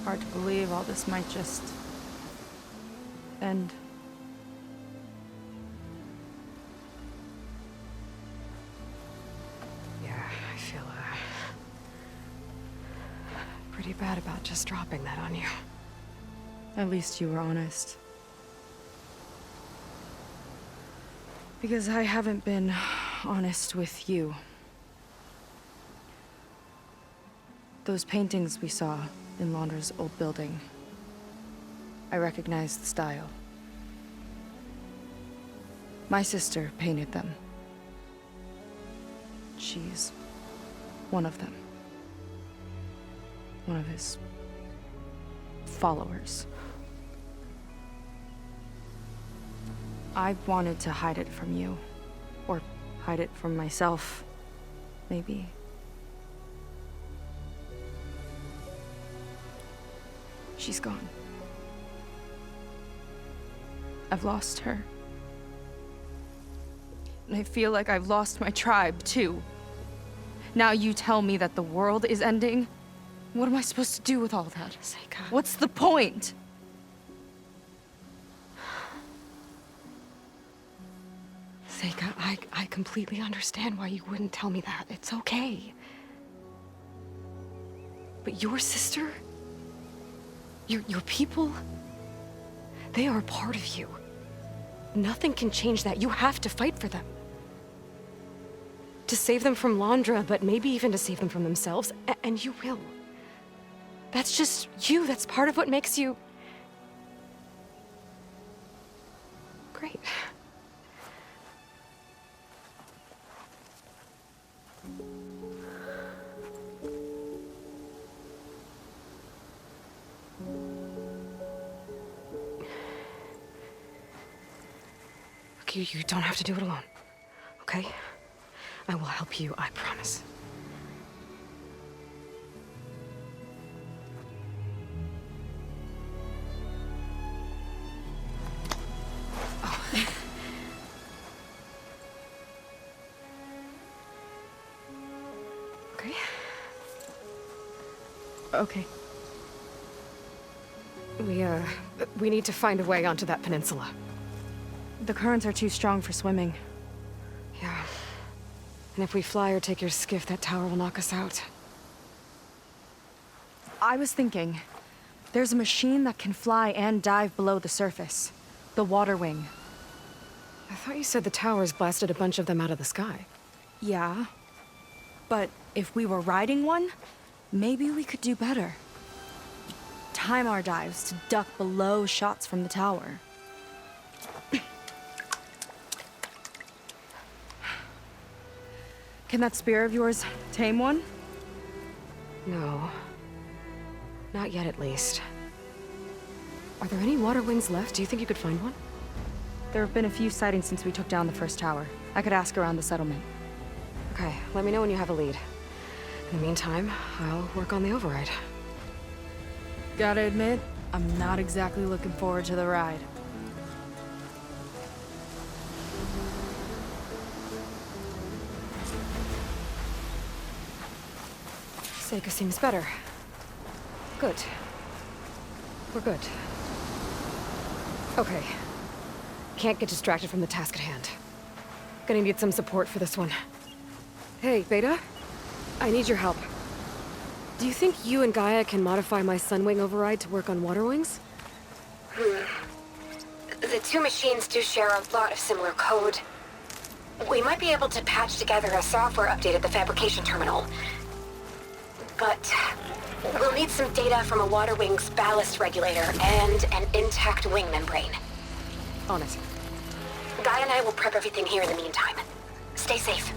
Hard to believe all this might just end. Yeah, I feel pretty bad about just dropping that on you. At least you were honest. Because I haven't been honest with you. Those paintings we saw in Londra's old building, I recognize the style. My sister painted them. She's one of them. One of his followers. I wanted to hide it from you. Or hide it from myself, maybe. She's gone. I've lost her. And I feel like I've lost my tribe, too. Now you tell me that the world is ending? What am I supposed to do with all that? Caique. What's the point? Caique, I completely understand why you wouldn't tell me that. It's okay. But your sister? Your people, they are a part of you. Nothing can change that. You have to fight for them. To save them from Londra, but maybe even to save them from themselves, and you will. That's just you. That's part of what makes you... great. You don't have to do it alone, okay? I will help you, I promise. Oh. Okay. Okay. We need to find a way onto that peninsula. The currents are too strong for swimming. Yeah. And if we fly or take your skiff, that tower will knock us out. I was thinking, there's a machine that can fly and dive below the surface. The water wing. I thought you said the towers blasted a bunch of them out of the sky. Yeah. But if we were riding one, maybe we could do better. Time our dives to duck below shots from the tower. Can that spear of yours tame one? No. Not yet, at least. Are there any water wings left? Do you think you could find one? There have been a few sightings since we took down the first tower. I could ask around the settlement. Okay, let me know when you have a lead. In the meantime, I'll work on the override. Gotta admit, I'm not exactly looking forward to the ride. Caique seems better. Good. We're good. Okay. Can't get distracted from the task at hand. Gonna need some support for this one. Hey, Beta? I need your help. Do you think you and Gaia can modify my Sunwing override to work on water wings? The two machines do share a lot of similar code. We might be able to patch together a software update at the fabrication terminal. But we'll need some data from a water wing's ballast regulator and an intact wing membrane. On it. Guy and I will prep everything here in the meantime. Stay safe.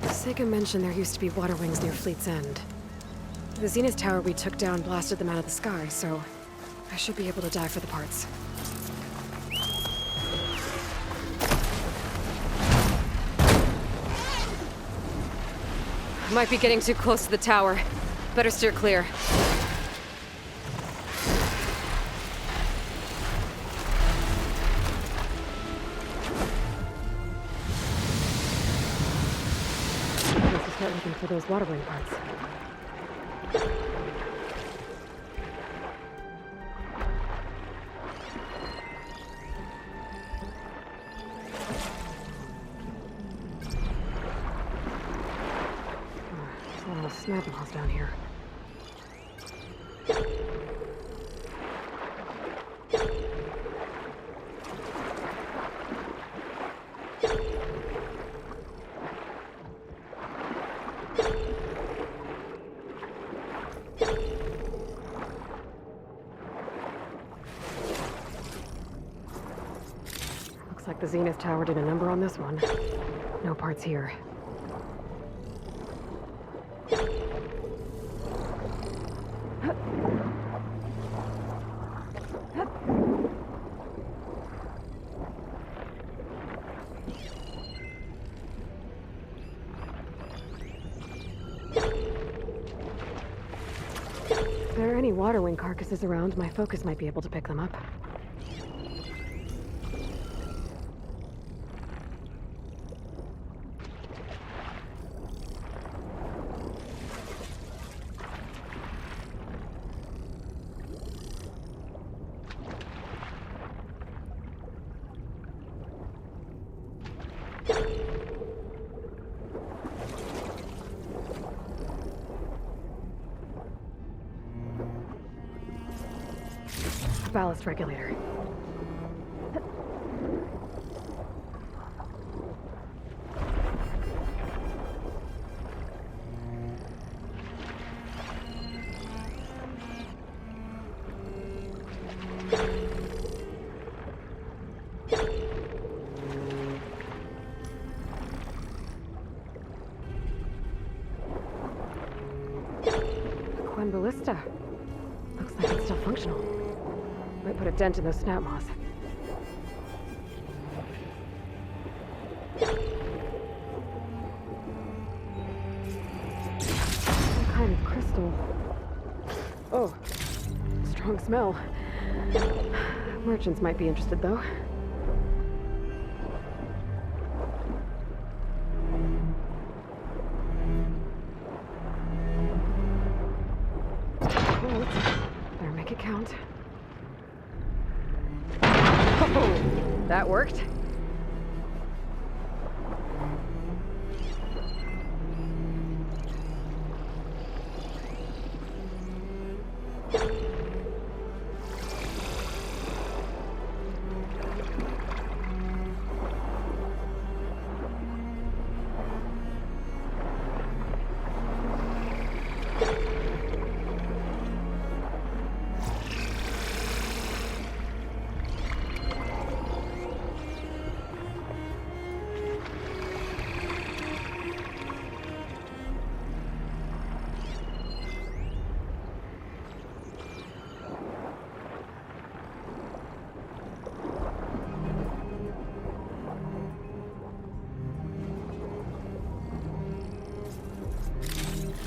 Caique mentioned there used to be water wings near Fleet's End. The Zenith tower we took down blasted them out of the sky, so I should be able to dive for the parts. Might be getting too close to the tower. Better steer clear. Let's start looking for those water wing parts. Snap laws down here. Looks like the Zenith tower did a number on this one. No parts here. If there are any water wing carcasses around, my focus might be able to pick them up. Ballast regulator. Ballista. Looks like it's still functional. Might put a dent in those snap moths. Some kind of crystal. Oh, strong smell. Merchants might be interested, though. Better make it count. Oh, that worked.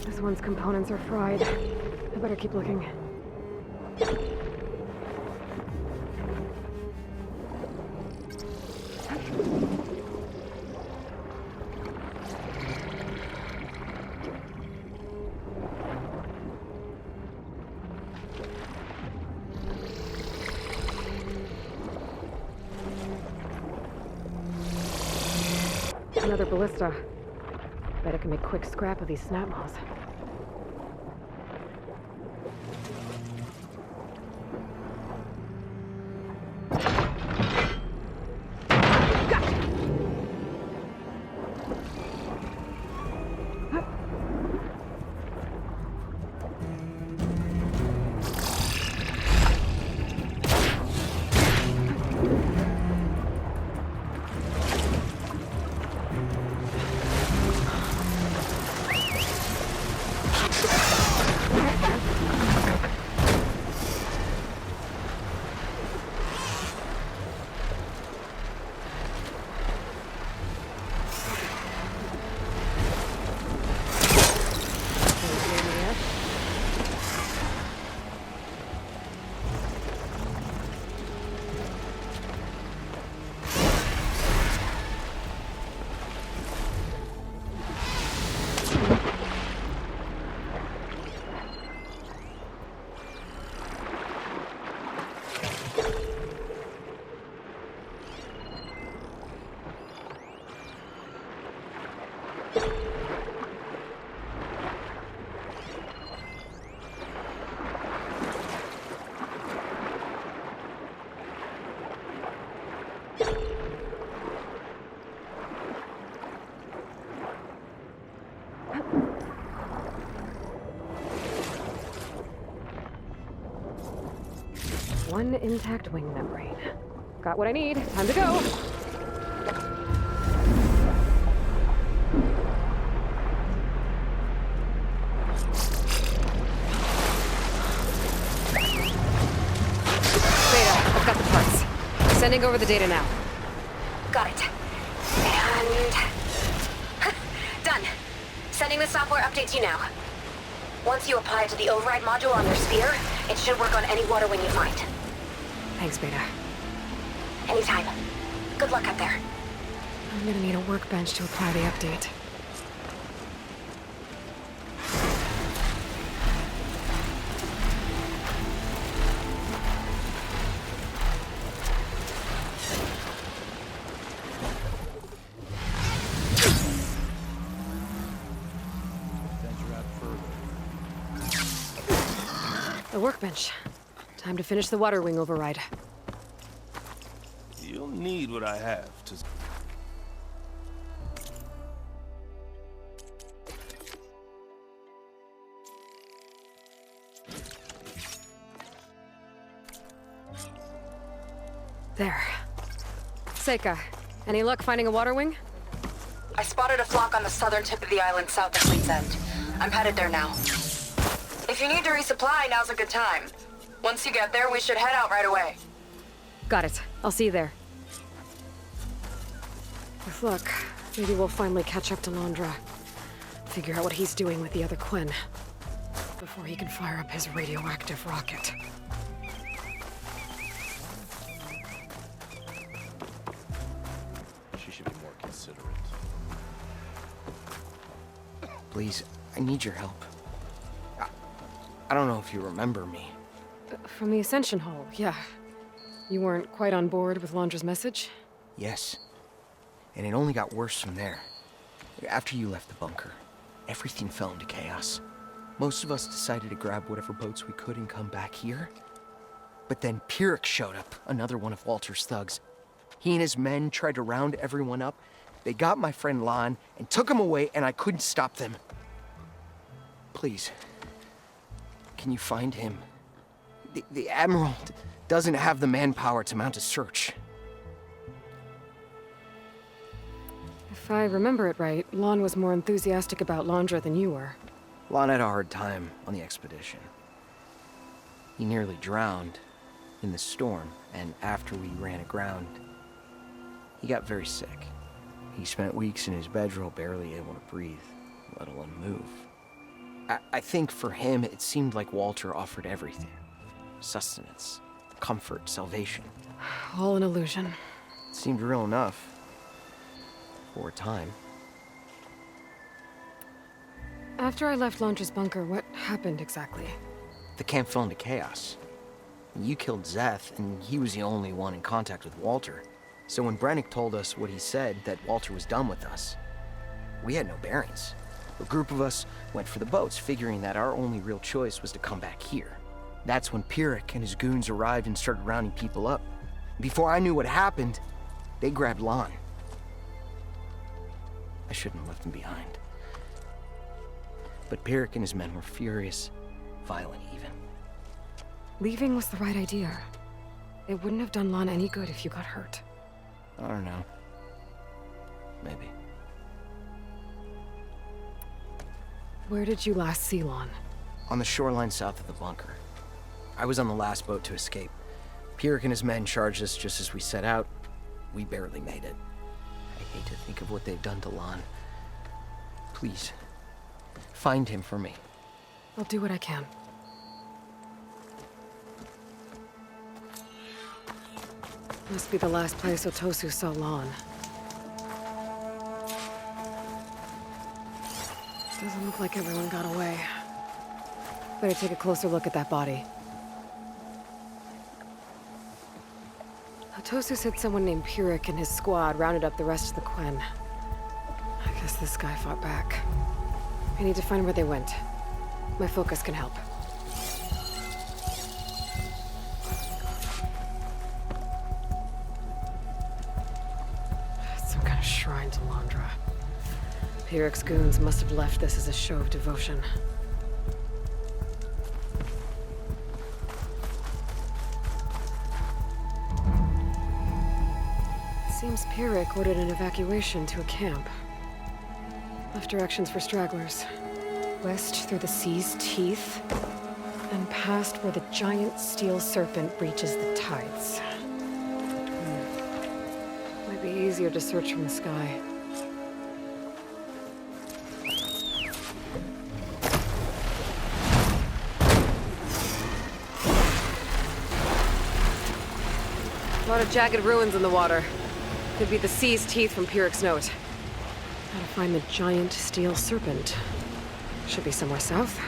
This one's components are fried. I better keep looking. Another ballista. Bet I can make quick scrap of these snap moths. One intact wing membrane. Got what I need. Time to go. Beta, I've got the parts. Sending over the data now. Got it. And... done. Sending the software update to you now. Once you apply it to the override module on your sphere, it should work on any water wing you find. Thanks, Beta. Anytime. Good luck up there. I'm gonna need a workbench to apply the update. The workbench. Time to finish the water wing override. You'll need what I have to... There. Caique, any luck finding a water wing? I spotted a flock on the southern tip of the island south of Fleet's End. I'm headed there now. If you need to resupply, now's a good time. Once you get there, we should head out right away. Got it. I'll see you there. With luck, maybe we'll finally catch up to Londra. Figure out what he's doing with the other Quinn. Before he can fire up his radioactive rocket. She should be more considerate. Please, I need your help. I don't know if you remember me. From the Ascension Hall, yeah. You weren't quite on board with Londra's message? Yes. And it only got worse from there. After you left the bunker, everything fell into chaos. Most of us decided to grab whatever boats we could and come back here. But then Pyrrhic showed up, another one of Walter's thugs. He and his men tried to round everyone up. They got my friend Lon and took him away, and I couldn't stop them. Please, can you find him? The Admiral doesn't have the manpower to mount a search. If I remember it right, Lon was more enthusiastic about Londra than you were. Lon had a hard time on the expedition. He nearly drowned in the storm, and after we ran aground, he got very sick. He spent weeks in his bedroll, barely able to breathe, let alone move. I think for him, it seemed like Walter offered everything. Sustenance, comfort, salvation. All an illusion. It seemed real enough. For a time. After I left Londra's bunker, what happened exactly? The camp fell into chaos. You killed Zeth, and he was the only one in contact with Walter. So when Brennick told us what he said, that Walter was done with us, we had no bearings. A group of us went for the boats, figuring that our only real choice was to come back here. That's when Pyrrhic and his goons arrived and started rounding people up. Before I knew what happened, they grabbed Lon. I shouldn't have left him behind. But Pyrrhic and his men were furious, violent even. Leaving was the right idea. It wouldn't have done Lon any good if you got hurt. I don't know. Maybe. Where did you last see Lon? On the shoreline south of the bunker. I was on the last boat to escape. Pyrrhic and his men charged us just as we set out. We barely made it. I hate to think of what they've done to Lon. Please, find him for me. I'll do what I can. Must be the last place Otosu saw Lon. Doesn't look like everyone got away. Better take a closer look at that body. Otosu said someone named Pyrrhic and his squad rounded up the rest of the Quen. I guess this guy fought back. I need to find where they went. My focus can help. Shrine to Landra. Pyrrhic's goons must have left this as a show of devotion. Seems Pyrrhic ordered an evacuation to a camp. Left directions for stragglers. West through the sea's teeth, and past where the giant steel serpent reaches the tides. Might be easier to search from the sky. A lot of jagged ruins in the water. Could be the sea's teeth from Pyrrhic's note. Gotta find the giant steel serpent. Should be somewhere south.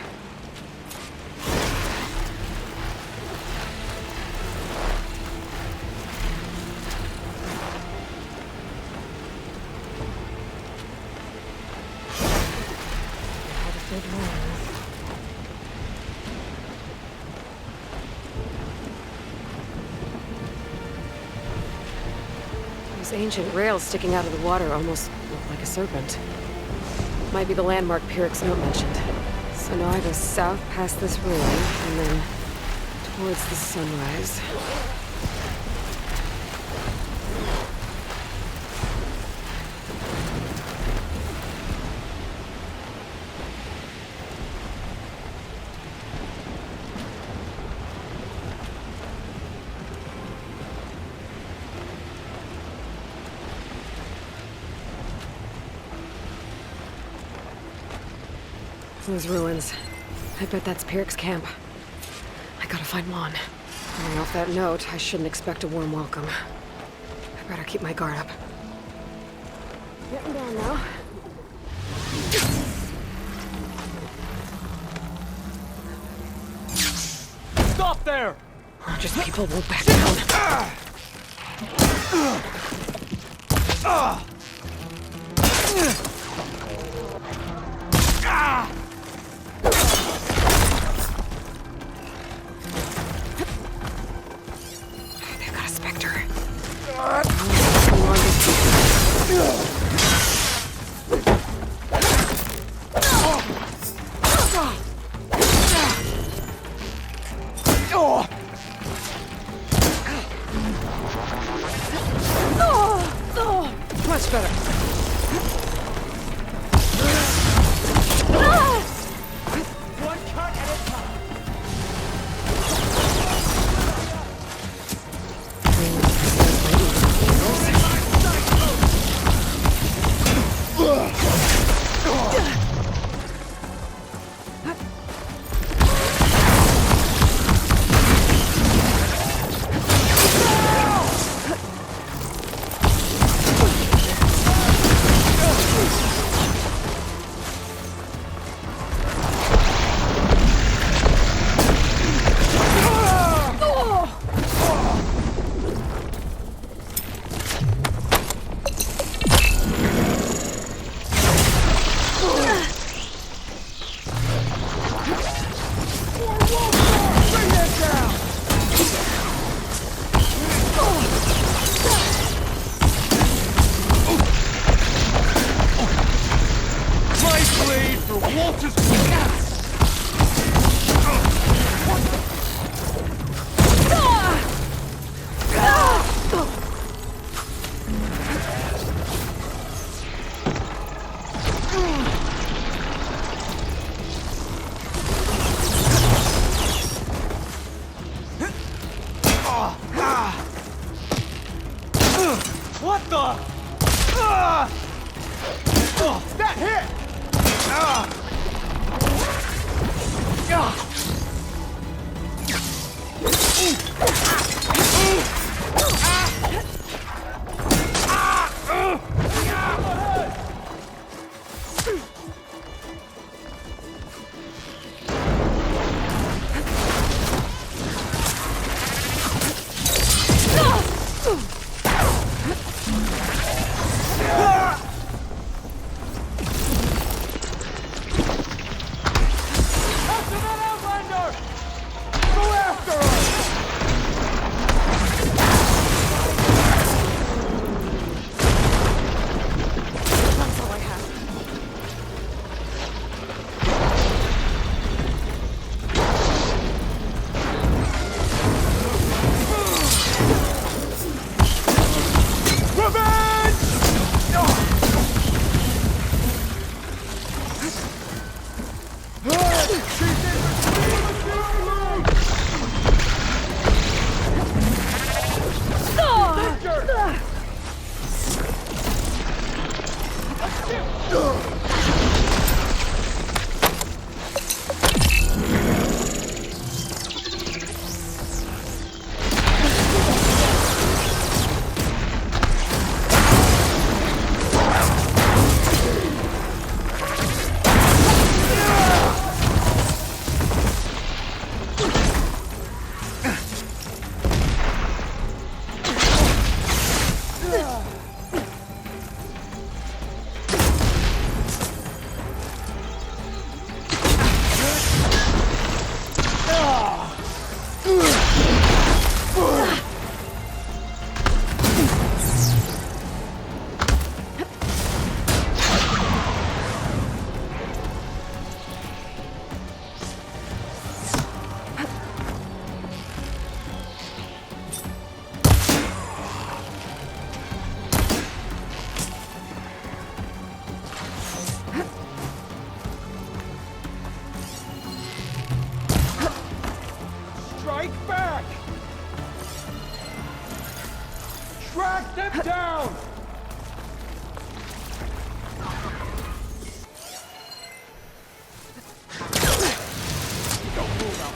Those ancient rails sticking out of the water almost look like a serpent. Might be the landmark Pyrrhic's note mentioned. So now I go south past this ruin, and then towards the sunrise. Those ruins. I bet that's Pyrrhic's camp. I gotta find Mon. Coming off that note, I shouldn't expect a warm welcome. I better keep my guard up. Getting down now. Stop there! Just people won't back down. They've got a specter. Much better. One cut at a time. What the? That hit! down! Don't move out.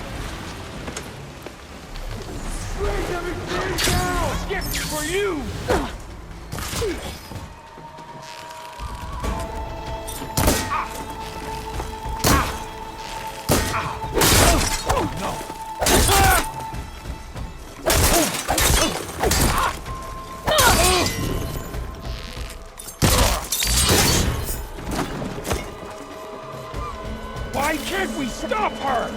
Bring everything down! Gift for you! Why can't we stop her?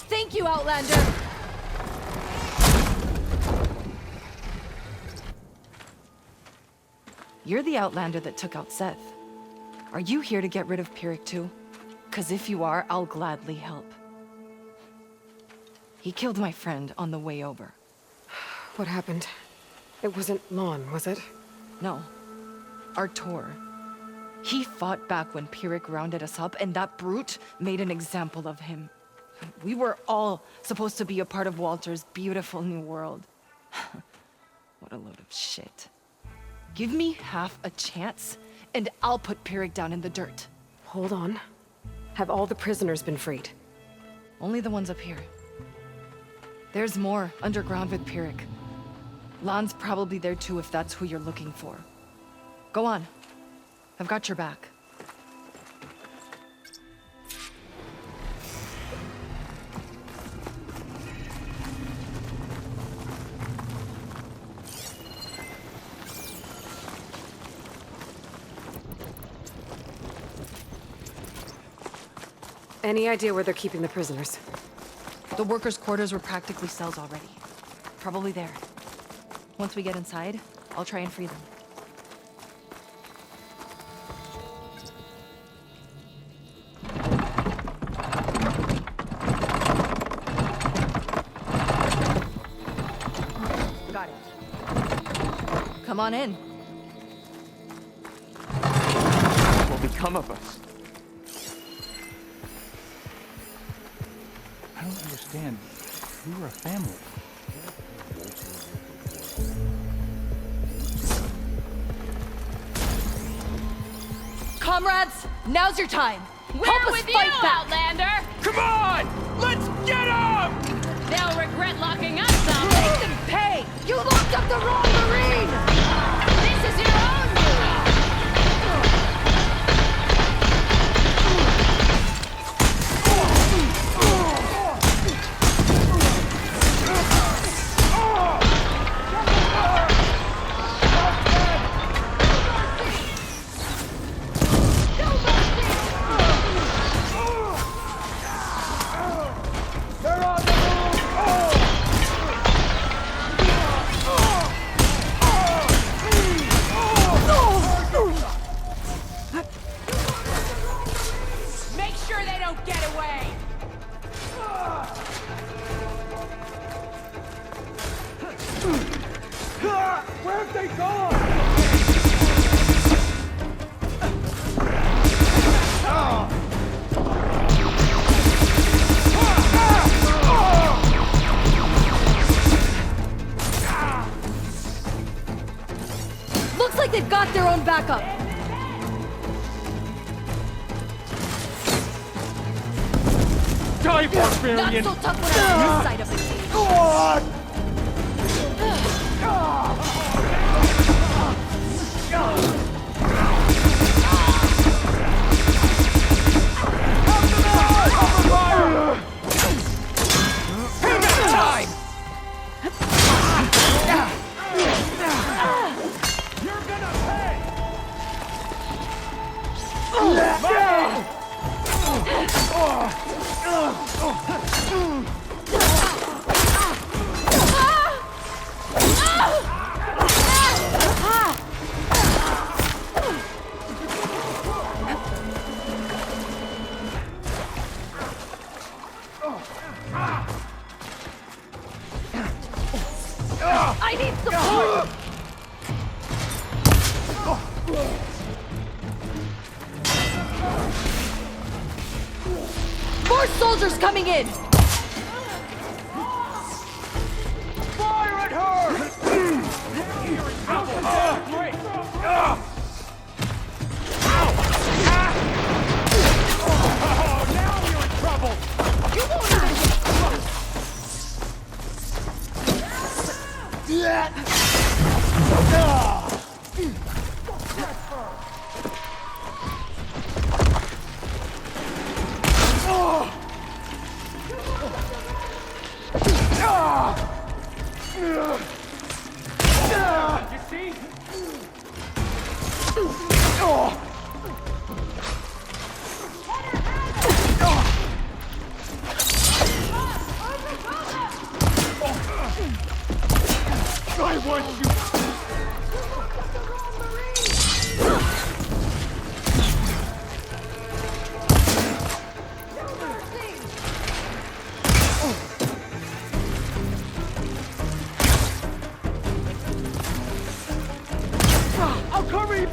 Thank you, Outlander! You're the Outlander that took out Seth. Are you here to get rid of Pyrrhic too? 'Cause if you are, I'll gladly help. He killed my friend on the way over. What happened? It wasn't Lon, was it? No. Artur. He fought back when Pyrrhic rounded us up, and that brute made an example of him. We were all supposed to be a part of Walter's beautiful new world. What a load of shit. Give me half a chance, and I'll put Pyrrhic down in the dirt. Hold on. Have all the prisoners been freed? Only the ones up here. There's more underground with Pyrrhic. Lon's probably there too if that's who you're looking for. Go on. I've got your back. Any idea where they're keeping the prisoners? The workers' quarters were practically cells already. Probably there. Once we get inside, I'll try and free them. Got it. Come on in. What will become of us? I don't understand. We were a family. Comrades, now's your time. We're Help us with fight you, back. Outlander! Come on! Let's get him! They'll regret locking us up! Make them pay! You locked up the wrong Marine! This is your own Make sure they don't get away! Where have they gone? Looks like they've got their own backup. Die, Not barbarian! so tough when I'm on this side of the cage. Go on! Time! You're gonna pay! soldiers coming in! Fire at her! Oh, now you're in trouble! You won't even get close! You see? I want you. I'll cover you.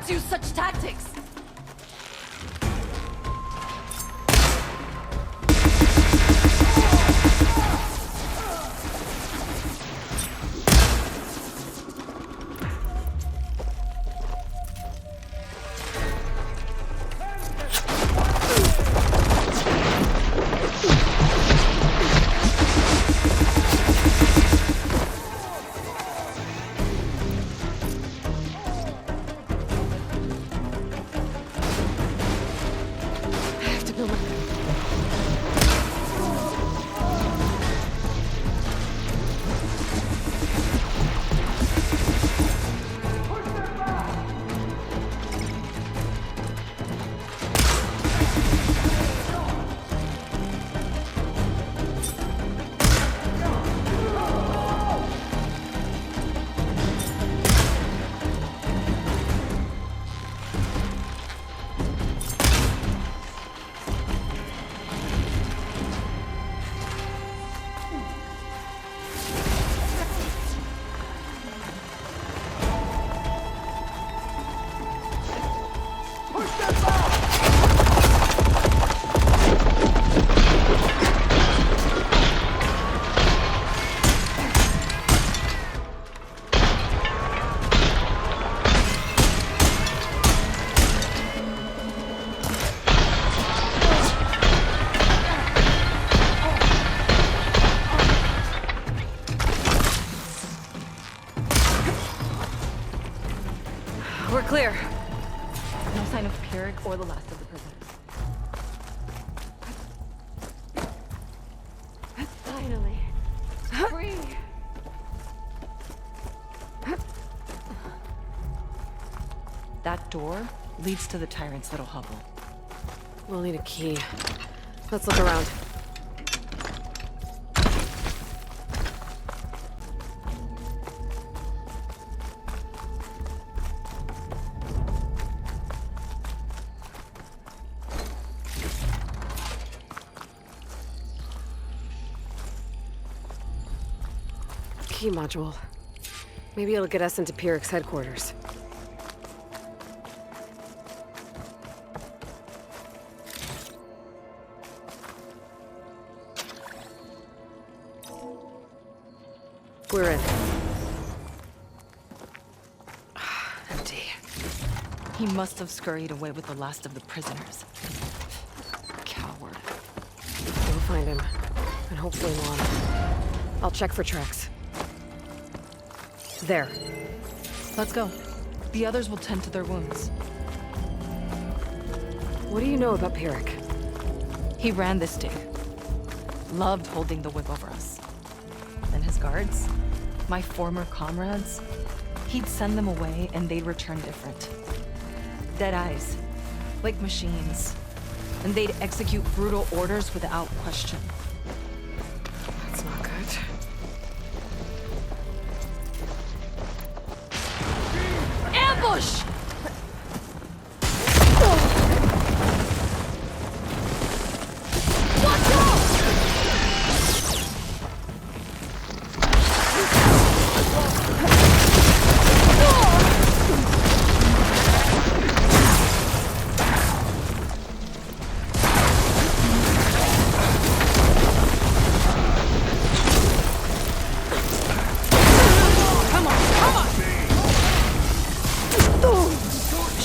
Use such tactics! We're clear. No sign of Pyrrhic or the last of the prisoners. Finally. Free. That door leads to the Tyrant's little hovel. We'll need a key. Let's look around. Key module. Maybe it'll get us into Pyrex headquarters. We're in. Empty. He must have scurried away with the last of the prisoners. Coward. We'll find him. And hopefully Lon. I'll check for tracks. There. Let's go. The others will tend to their wounds. What do you know about Pyrex? He ran this dig. Loved holding the whip over us. And his guards, my former comrades, he'd send them away and they'd return different. Dead eyes, like machines. And they'd execute brutal orders without question. That's not good. Ambush!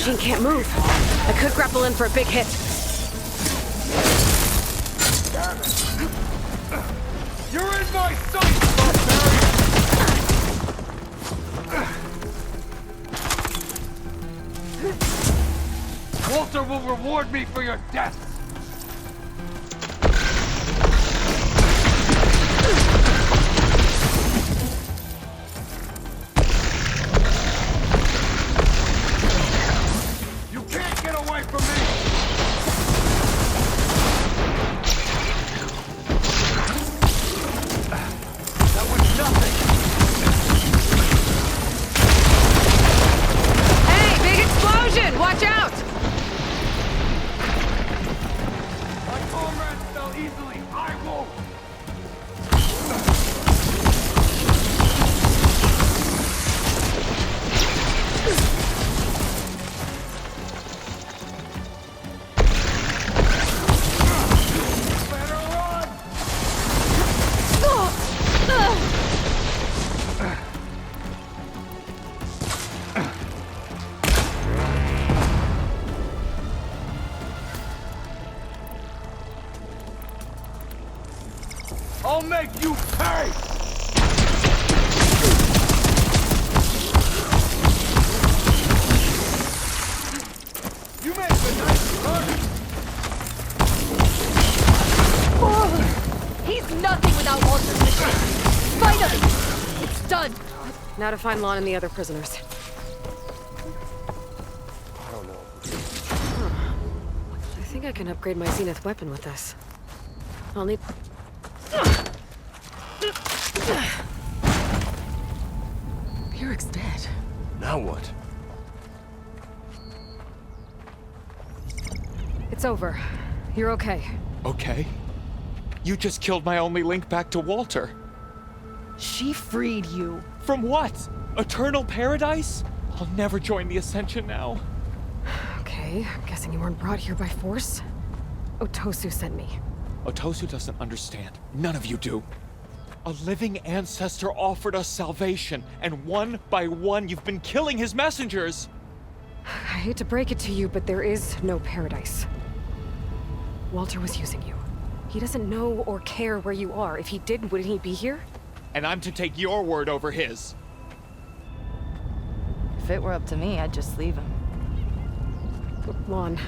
Machine can't move. I could grapple in for a big hit. You're in my sight, barbarian! Walter will reward me for your death! You can't get away from me! That was nothing! Hey, big explosion! Watch out! My comrades fell easily, I won't! Better run! I'll make you pay! You make a nice run! He's nothing without Walter's mission. Fight him! It's done. Now to find Lon and the other prisoners. I don't know. I think I can upgrade my Zenith weapon with this. I'll need... Pyrex dead. Now what? It's over. You're okay. Okay. You just killed my only link back to Walter. She freed you. From what? Eternal paradise? I'll never join the Ascension now. Okay, I'm guessing you weren't brought here by force. Otosu sent me. Otosu doesn't understand. None of you do. A living ancestor offered us salvation, and one by one you've been killing his messengers! I hate to break it to you, but there is no paradise. Walter was using you. He doesn't know or care where you are. If he did, wouldn't he be here? And I'm to take your word over his. If it were up to me, I'd just leave him. Lon,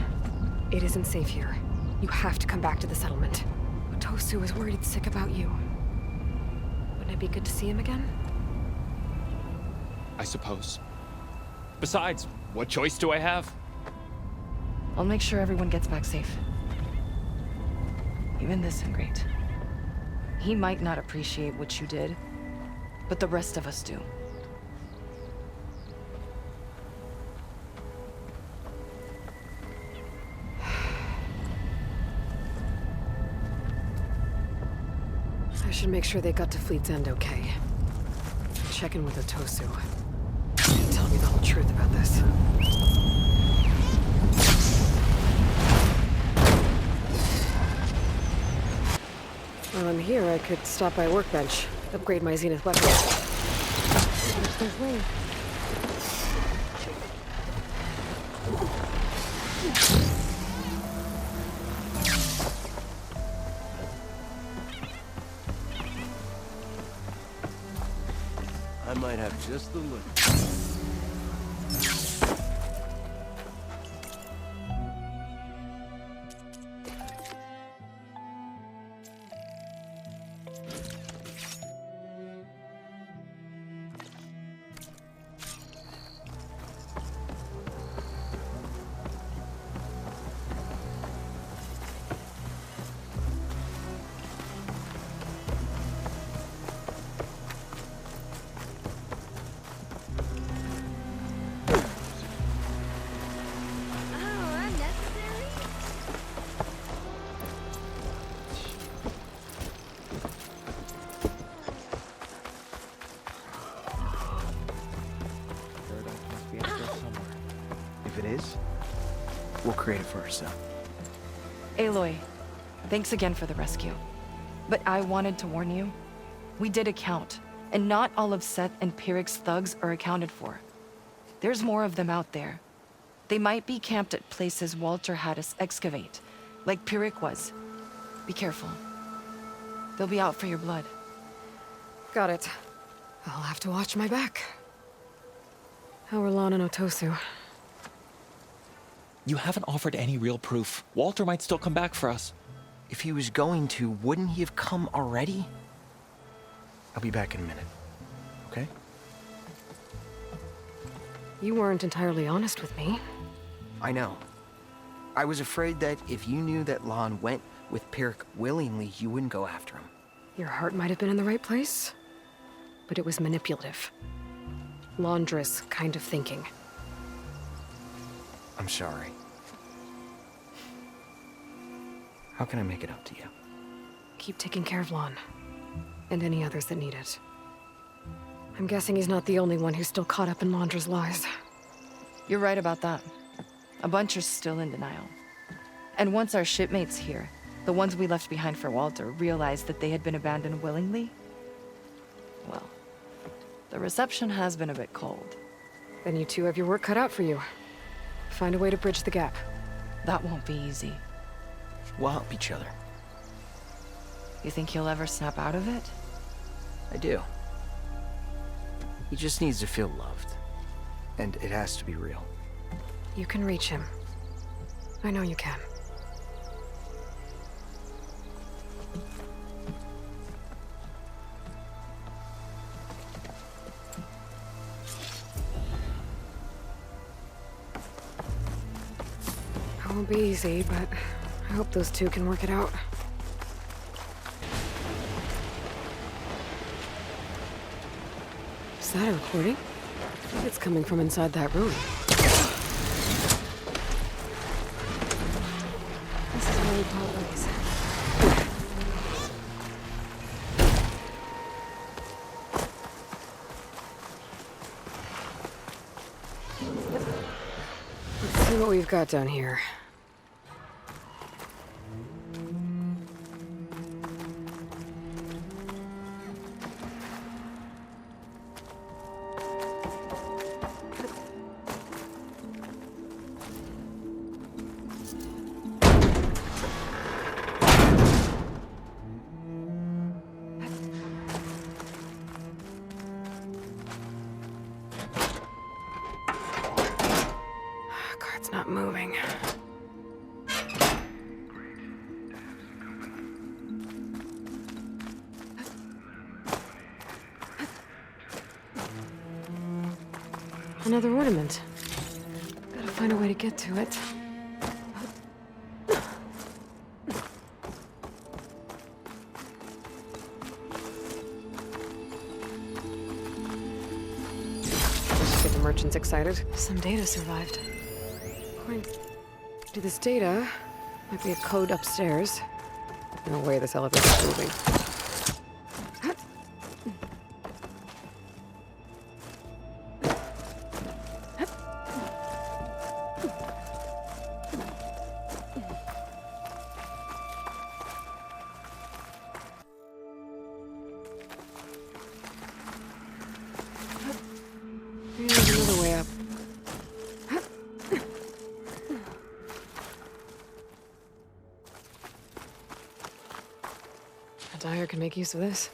it isn't safe here. You have to come back to the settlement. Otosu is worried sick about you. Wouldn't it be good to see him again? I suppose. Besides, What choice do I have? I'll make sure everyone gets back safe. Even this ingrate. He might not appreciate what you did, but the rest of us do. I should make sure they got to Fleet's End okay. Check in with Otosu. Tell me the whole truth about this. While I'm here, I could stop by Workbench, upgrade my Zenith weapon. There's way. I might have just the look. If it is, we'll create it for ourselves. Aloy, thanks again for the rescue. But I wanted to warn you. We did a count, and not all of Seth and Pyrrhic's thugs are accounted for. There's more of them out there. They might be camped at places Walter had us excavate, like Pyrrhic was. Be careful. They'll be out for your blood. Got it. I'll have to watch my back. How are Lon and Otosu? You haven't offered any real proof. Walter might still come back for us. If he was going to, wouldn't he have come already? I'll be back in a minute, okay? You weren't entirely honest with me. I know. I was afraid that if you knew that Lon went with Pyrrhic willingly, you wouldn't go after him. Your heart might have been in the right place, but it was manipulative. Laundress kind of thinking. I'm sorry. How can I make it up to you? Keep taking care of Lon, and any others that need it. I'm guessing he's not the only one who's still caught up in Laundra's lies. You're right about that. A bunch are still in denial. And once our shipmates here, the ones we left behind for Walter, realized that they had been abandoned willingly, well, the reception has been a bit cold. Then you two have your work cut out for you. Find a way to bridge the gap. That won't be easy. We'll help each other. You think he'll ever snap out of it? I do. He just needs to feel loved. And it has to be real. You can reach him. I know you can. It won't be easy, but I hope those two can work it out. Is that a recording? It's coming from inside that room. This is where we part ways. Let's see what we've got down here. Card's not moving. Another ornament. find a way to get to it. Just get the merchants excited. Some data survived. According to this data, might be a code upstairs. No way this elevator's moving. Here's another way up. A dyer can make use of this.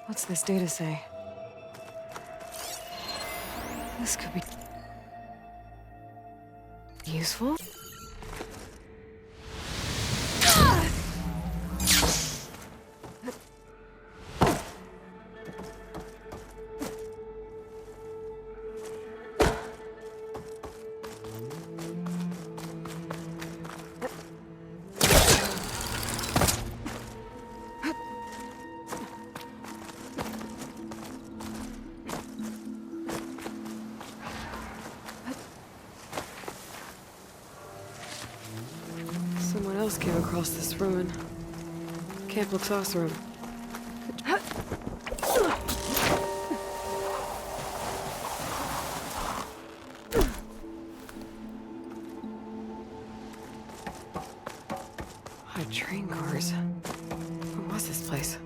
What's this data say? This could be useful. Someone else came across this ruin. Camp looks awesome. Train cars. What was this place?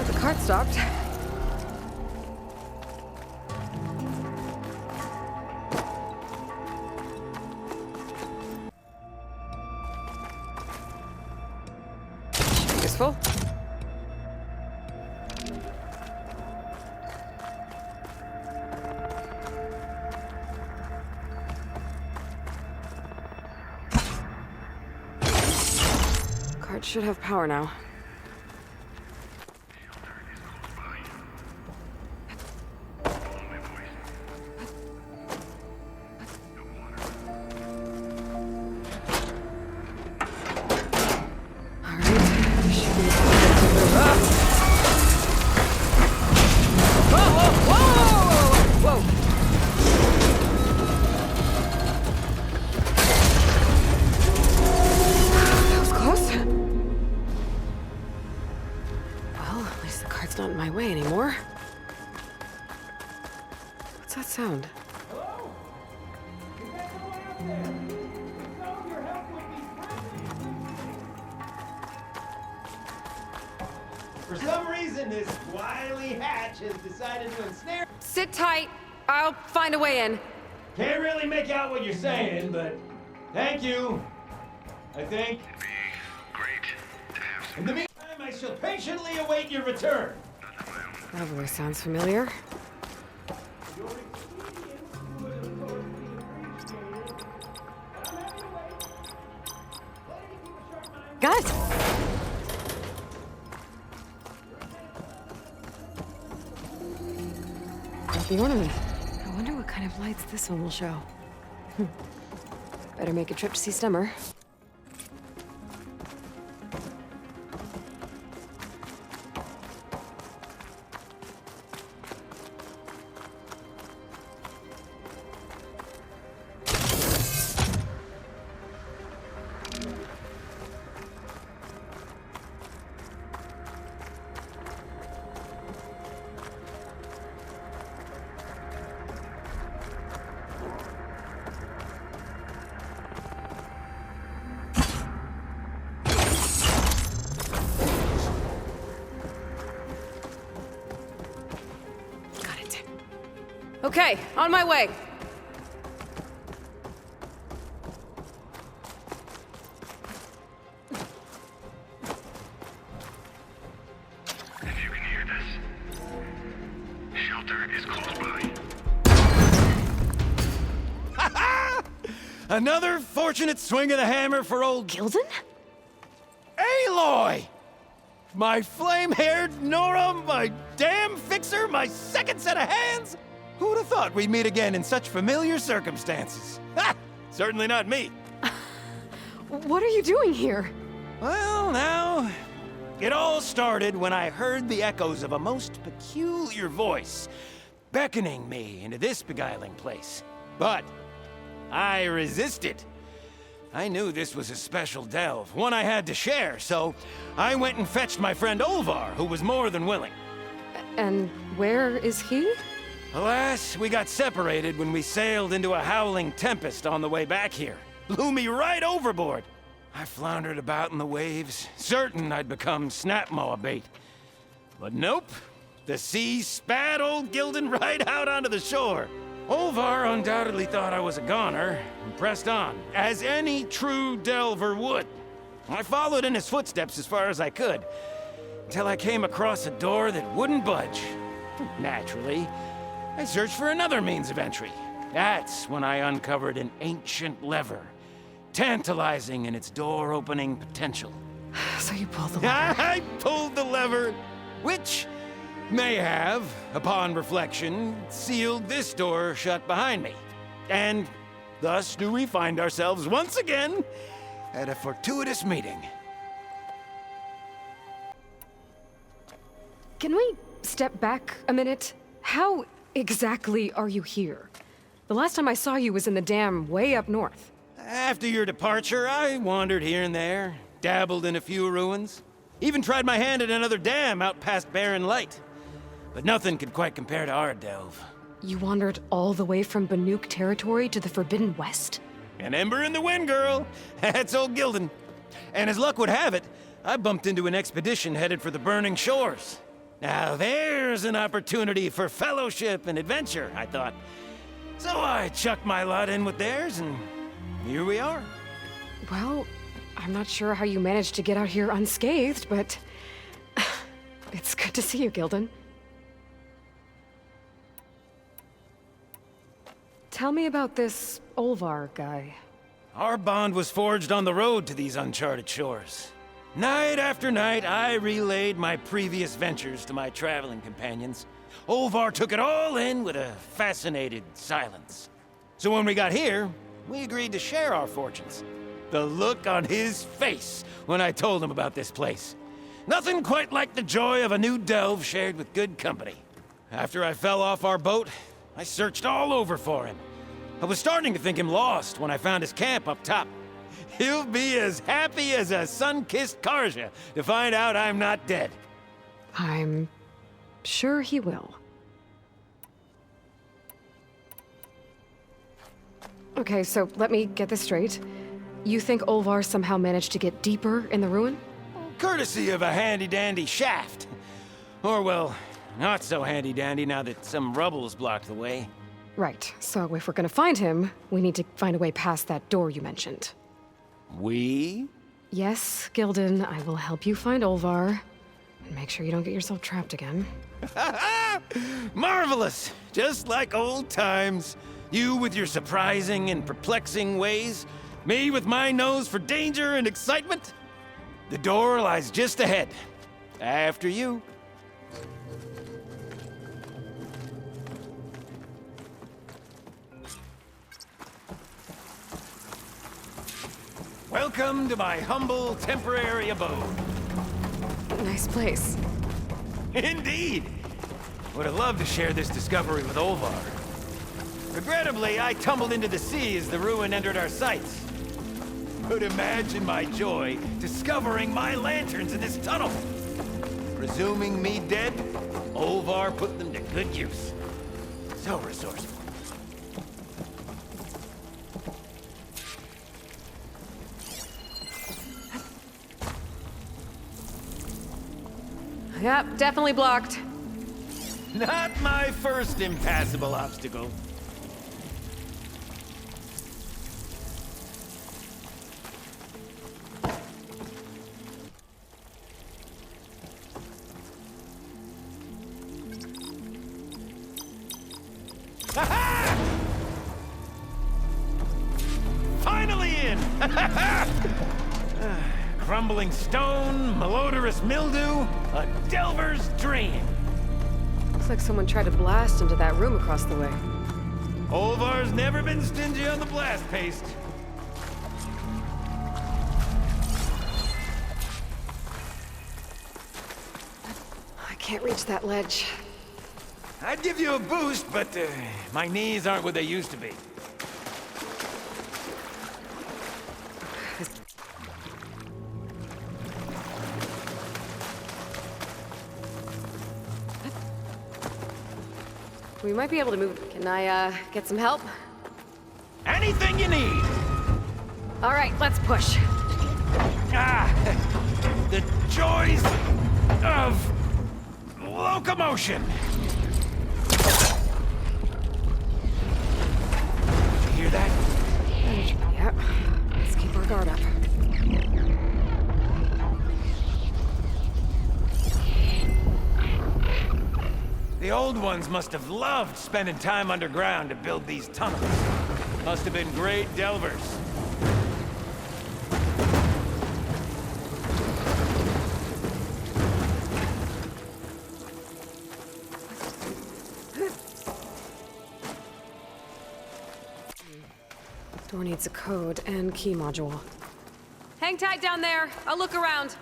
The cart stopped. Useful. Cart should have power now. Not in my way anymore. What's that sound? Hello? Is that someone out there? Some your help would be For some reason, this wily hatch has decided to ensnare. Sit tight. I'll find a way in. Can't really make out what you're saying, but thank you. I think. In the meantime, I shall patiently await your return. That voice sounds familiar. Guys! Got the ornament. I wonder what kind of lights this one will show. Better make a trip to see Stemmer. Okay, on my way. If you can hear this, shelter is close by. Another fortunate swing of the hammer for old Gilden? Aloy! My flame-haired Nora, my damn fixer, my second set of hands! Who'd have thought we'd meet again in such familiar circumstances? Ha! Certainly not me. What are you doing here? Well, now, it all started when I heard the echoes of a most peculiar voice beckoning me into this beguiling place. But I resisted. I knew this was a special delve, one I had to share, so I went and fetched my friend Olvar, who was more than willing. And where is he? Alas, we got separated when we sailed into a howling tempest on the way back here. Blew me right overboard. I floundered about in the waves, certain I'd become snapmaw bait. But nope, the sea spat old Gilden right out onto the shore. Olvar undoubtedly thought I was a goner, and pressed on, as any true delver would. I followed in his footsteps as far as I could, until I came across a door that wouldn't budge. Naturally, I searched for another means of entry. That's when I uncovered an ancient lever, tantalizing in its door-opening potential. So you pulled the lever. I pulled the lever, which may have, upon reflection, sealed this door shut behind me. And thus do we find ourselves once again at a fortuitous meeting. Can we step back a minute? How exactly are you here? The last time I saw you was in the dam way up north. After your departure, I wandered here and there, dabbled in a few ruins, even tried my hand at another dam out past Barren Light. But nothing could quite compare to our delve. You wandered all the way from Banuk territory to the Forbidden West? An ember in the wind, girl. That's old Gilden. And as luck would have it, I bumped into an expedition headed for the Burning Shores. Now there's an opportunity for fellowship and adventure, I thought. So I chucked my lot in with theirs, and here we are. Well, I'm not sure how you managed to get out here unscathed, but it's good to see you, Gilden. Tell me about this Olvar guy. Our bond was forged on the road to these uncharted shores. Night after night, I relayed my previous ventures to my traveling companions. Olvar took it all in with a fascinated silence. So when we got here, we agreed to share our fortunes. The look on his face when I told him about this place. Nothing quite like the joy of a new delve shared with good company. After I fell off our boat, I searched all over for him. I was starting to think him lost when I found his camp up top. He'll be as happy as a sun-kissed Karja to find out I'm not dead. I'm sure he will. Okay, so let me get this straight. You think Olvar somehow managed to get deeper in the ruin? Courtesy of a handy-dandy shaft. Or, well, not so handy-dandy now that some rubble's blocked the way. Right, so if we're gonna find him, we need to find a way past that door you mentioned. We? Yes, Gilden, I will help you find Olvar. And make sure you don't get yourself trapped again. Marvelous! Just like old times. You with your surprising and perplexing ways. Me with my nose for danger and excitement. The door lies just ahead. After you. Welcome to my humble, temporary abode. Nice place. Indeed! Would have loved to share this discovery with Olvar. Regrettably, I tumbled into the sea as the ruin entered our sights. But imagine my joy discovering my lanterns in this tunnel. Presuming me dead, Olvar put them to good use. So resourceful. Yep, definitely blocked. Not my first impassable obstacle. Ha-ha! Finally in! Crumbling stone, malodorous mildew, a delver's dream. Looks like someone tried to blast into that room across the way. Olvar's never been stingy on the blast paste. I can't reach that ledge. I'd give you a boost, but my knees aren't what they used to be. We might be able to move. Can I, get some help? Anything you need! All right, let's push. Ah! The joys of locomotion! You hear that? Yep. Let's keep our guard up. The old ones must have loved spending time underground to build these tunnels. Must have been great delvers. Door needs a code and key module. Hang tight down there. I'll look around.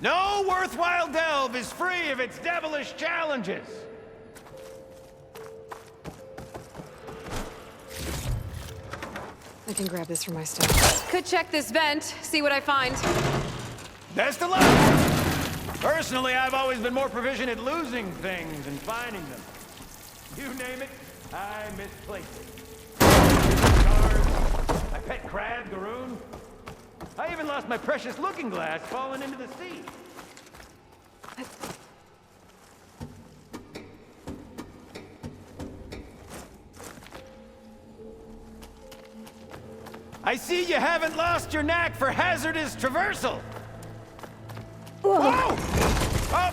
No worthwhile delve is free of its devilish challenges. I can grab this for my stuff. Could check this vent, see what I find. Best of luck! Personally, I've always been more proficient at losing things than finding them. You name it, I misplaced it. Stars, my pet crab, Garoon. I even lost my precious looking glass falling into the sea. I see you haven't lost your knack for hazardous traversal. Whoa! Oh,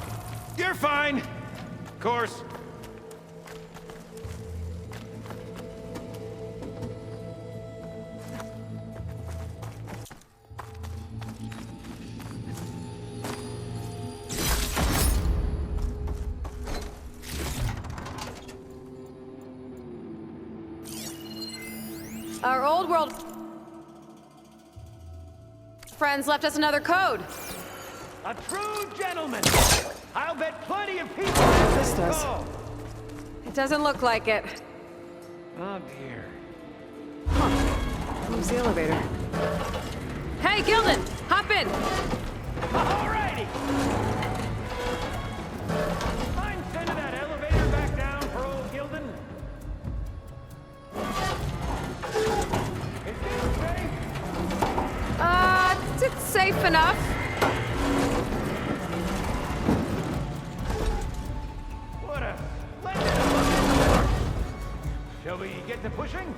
you're fine. Of course. Our old world friends left us another code. A true gentleman. I'll bet plenty of people have This does. call. It doesn't look like it. Oh dear. Where's the elevator? Hey, Gilden! Hop in! Alrighty. Mind sending that elevator back down for old Gilden? Is this safe? It's safe enough. What a splendid look. pushing?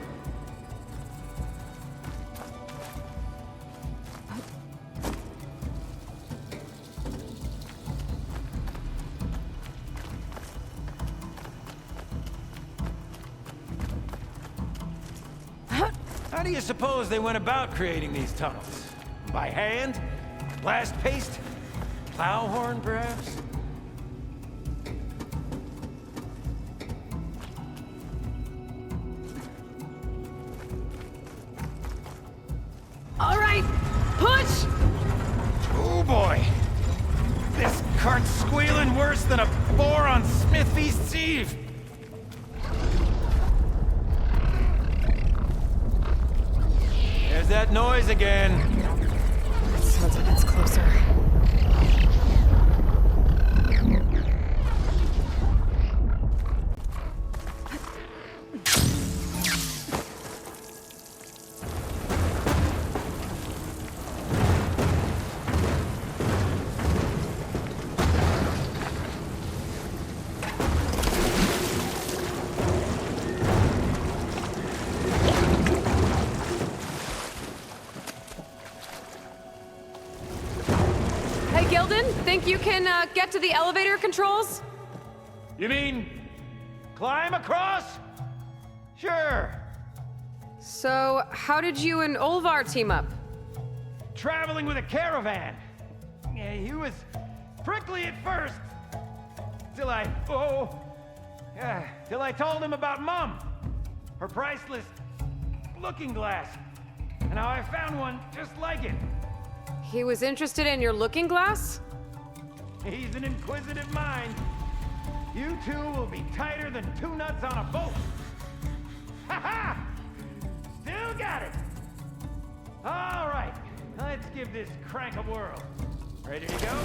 How do you suppose they went about creating these tunnels? By hand? Blast paste? Plow horn, perhaps? All right, push! Oh boy! This cart's squealing worse than a boar on Smith Feast's Eve! There's that noise again. It sounds like it's closer. Hey, Gilden, think you can get to the elevator controls? You mean climb across? Sure. So, how did you and Olvar team up? Traveling with a caravan. Yeah, he was prickly at first. Till I told him about Mom. Her priceless looking glass. And how I found one just like it. He was interested in your looking glass? He's an inquisitive mind. You two will be tighter than two nuts on a boat. Ha ha! Still got it. All right, let's give this crank a whirl. Ready to go?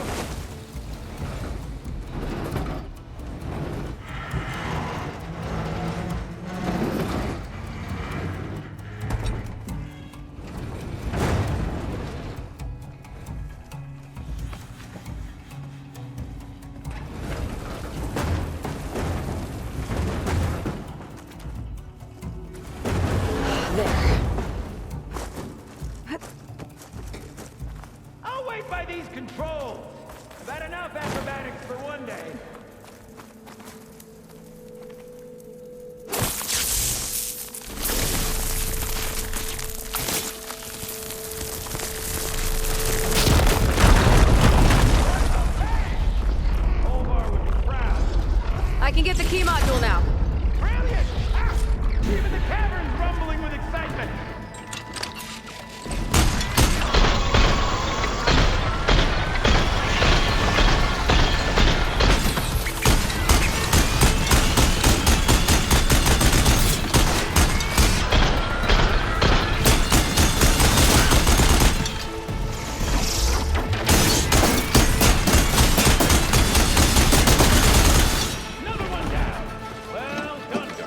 I'll wait by these controls. I've had enough acrobatics for one day. Olvar would be proud. I can get the key module now. Brilliant! Ah! Even the cavern's rumbling with excitement. Another one down. Well done, girl.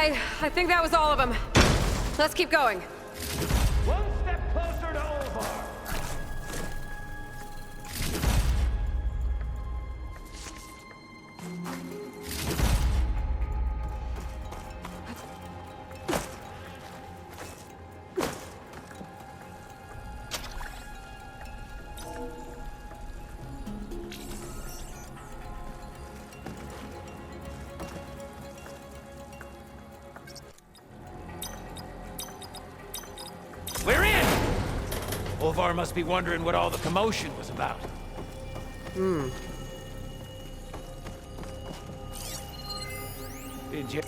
Okay, I think that was all of them. Let's keep going. One step closer to Olvar. We're in! Olvar must be wondering what all the commotion was about. Did you...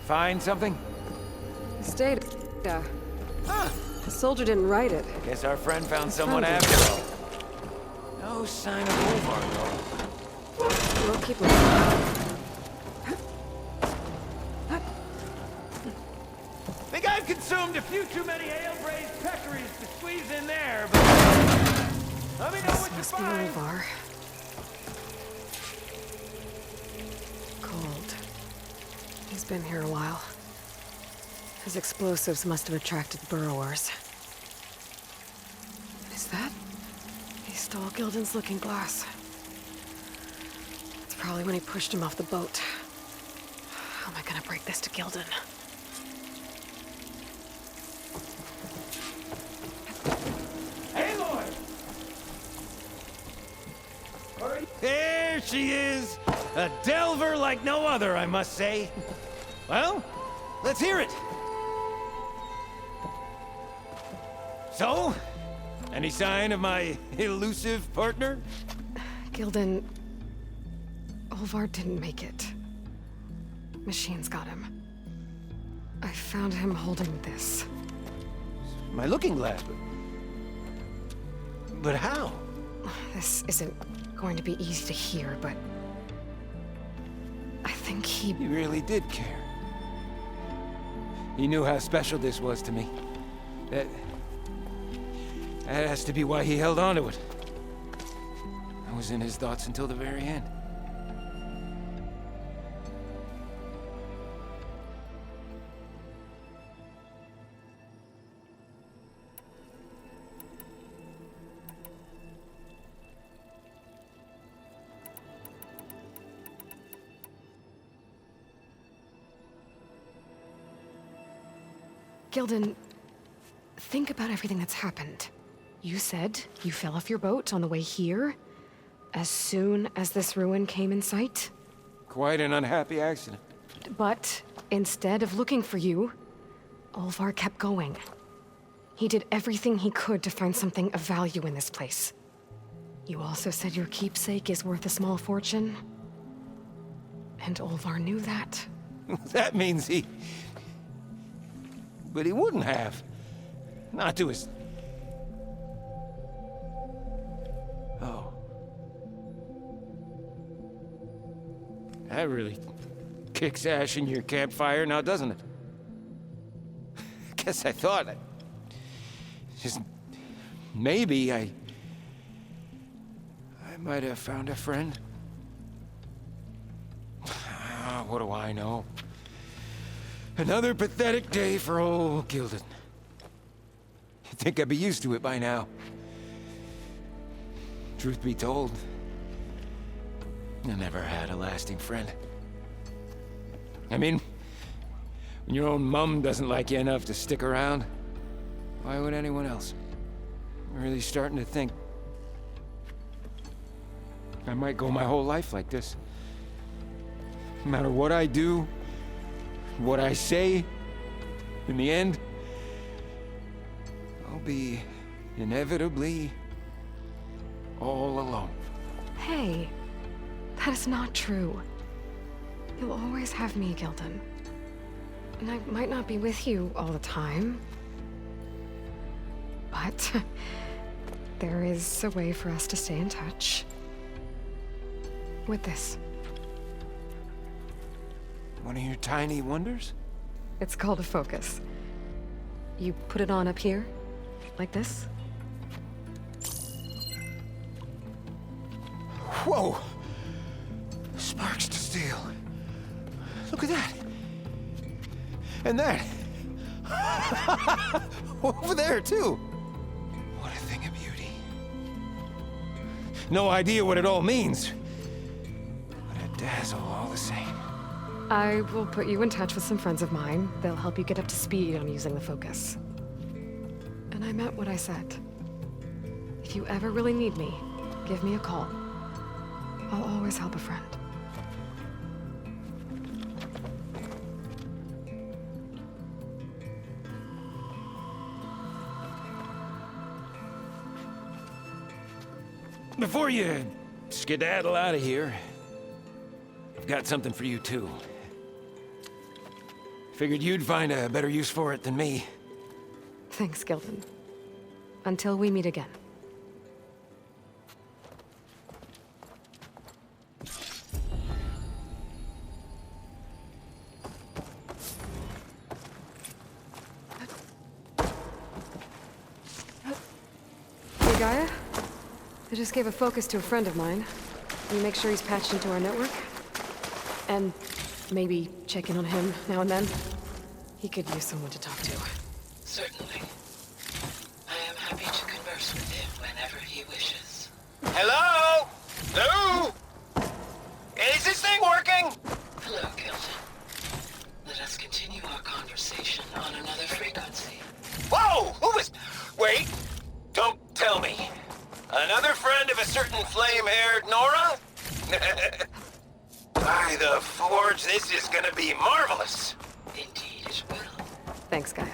find something? This data. Huh. The soldier didn't write it. Guess our friend found someone found it. after all. No sign of Olvar, though. We'll keep looking. Think I've consumed a few too many ale-braised peccaries to squeeze in there, but... Let me know what you Must be find! Olvar. Cold. He's been here a while. His explosives must have attracted burrowers. Is that? He stole Gildan's looking glass. It's probably when he pushed him off the boat. How am I gonna break this to Gildan? Aloy! There she is! A delver like no other, I must say. Well, let's hear it. So, any sign of my elusive partner? Gildan... Olvar didn't make it. Machines got him. I found him holding this. My looking glass, but how? This isn't going to be easy to hear, but... I think he... He really did care. He knew how special this was to me. That has to be why he held on to it. I was in his thoughts until the very end. Gildan, think about everything that's happened. You said you fell off your boat on the way here, as soon as this ruin came in sight. Quite an unhappy accident. But instead of looking for you, Olvar kept going. He did everything he could to find something of value in this place. You also said your keepsake is worth a small fortune. And Olvar knew that. That means he... But he wouldn't have. Not to his... Oh. That really kicks ash in your campfire now, doesn't it? Guess I thought... Just... Maybe I might have found a friend. What do I know? Another pathetic day for old Gildan. You'd think I'd be used to it by now. Truth be told, I never had a lasting friend. I mean, when your own mum doesn't like you enough to stick around, why would anyone else? I'm really starting to think I might go my whole life like this. No matter what I do, what I say, in the end, I'll be inevitably all alone. Hey, that is not true. You'll always have me, Gildan. And I might not be with you all the time. But there is a way for us to stay in touch. With this. One of your tiny wonders? It's called a focus. You put it on up here, like this. Whoa! Sparks to steel. Look at that. And that. Over there, too. What a thing of beauty. No idea what it all means. But a dazzle all the same. I will put you in touch with some friends of mine. They'll help you get up to speed on using the focus. And I meant what I said. If you ever really need me, give me a call. I'll always help a friend. Before you skedaddle out of here, I've got something for you, too. Figured you'd find a better use for it than me. Thanks, Gilden. Until we meet again. Hey, Gaia? I just gave a focus to a friend of mine. Can you make sure he's patched into our network? And maybe check in on him now and then? He could use someone to talk to. Certainly. I am happy to converse with him whenever he wishes. Hello? Lou? Is this thing working? Hello, Gilden. Let us continue our conversation on another frequency. Whoa! Who is... Wait. Don't tell me. Another friend of a certain flame-haired Nora? By the Forge, this is gonna be marvelous. Indeed it will. Thanks, Gaia.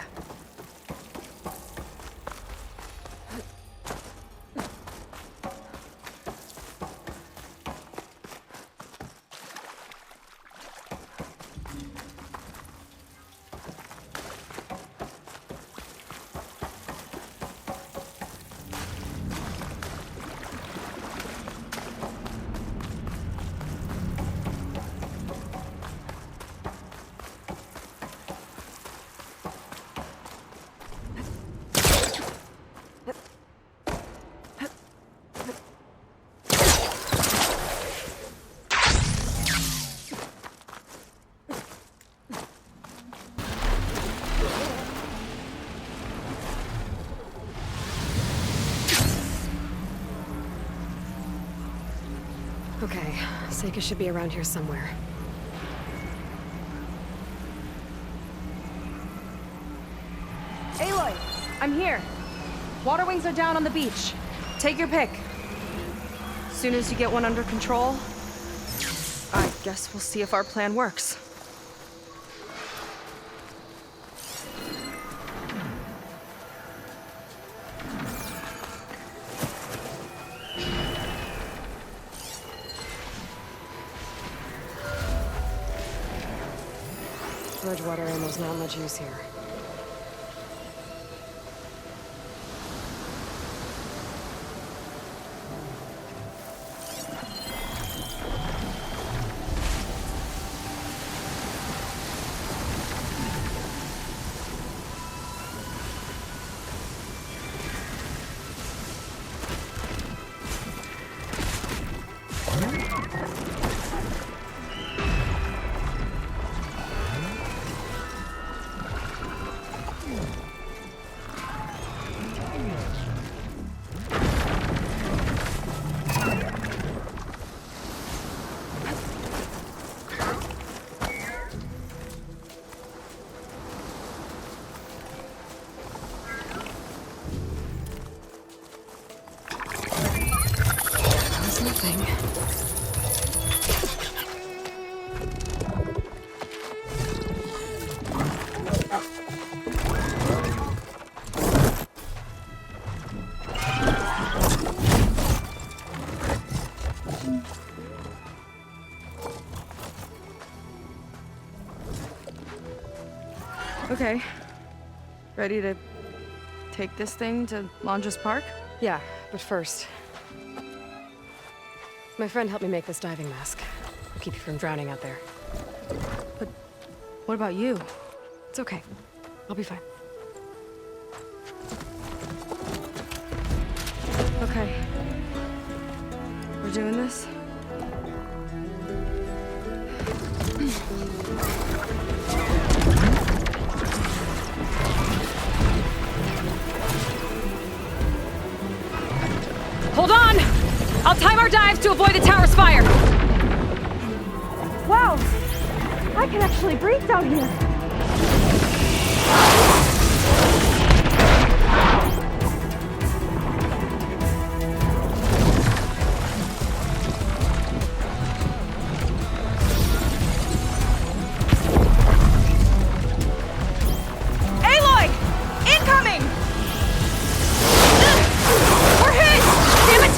Okay, Caique should be around here somewhere. Aloy, I'm here. Water wings are down on the beach. Take your pick. As soon as you get one under control, I guess we'll see if our plan works. Bridgewater ammo's not much use here. Okay. Ready to take this thing to Londra's Park? Yeah, but first... My friend helped me make this diving mask. It'll keep you from drowning out there. But what about you? It's okay. I'll be fine. Okay. We're doing this? I'll time our dives to avoid the tower's fire! Wow! I can actually breathe down here! Aloy! Incoming! We're hit! Damn it!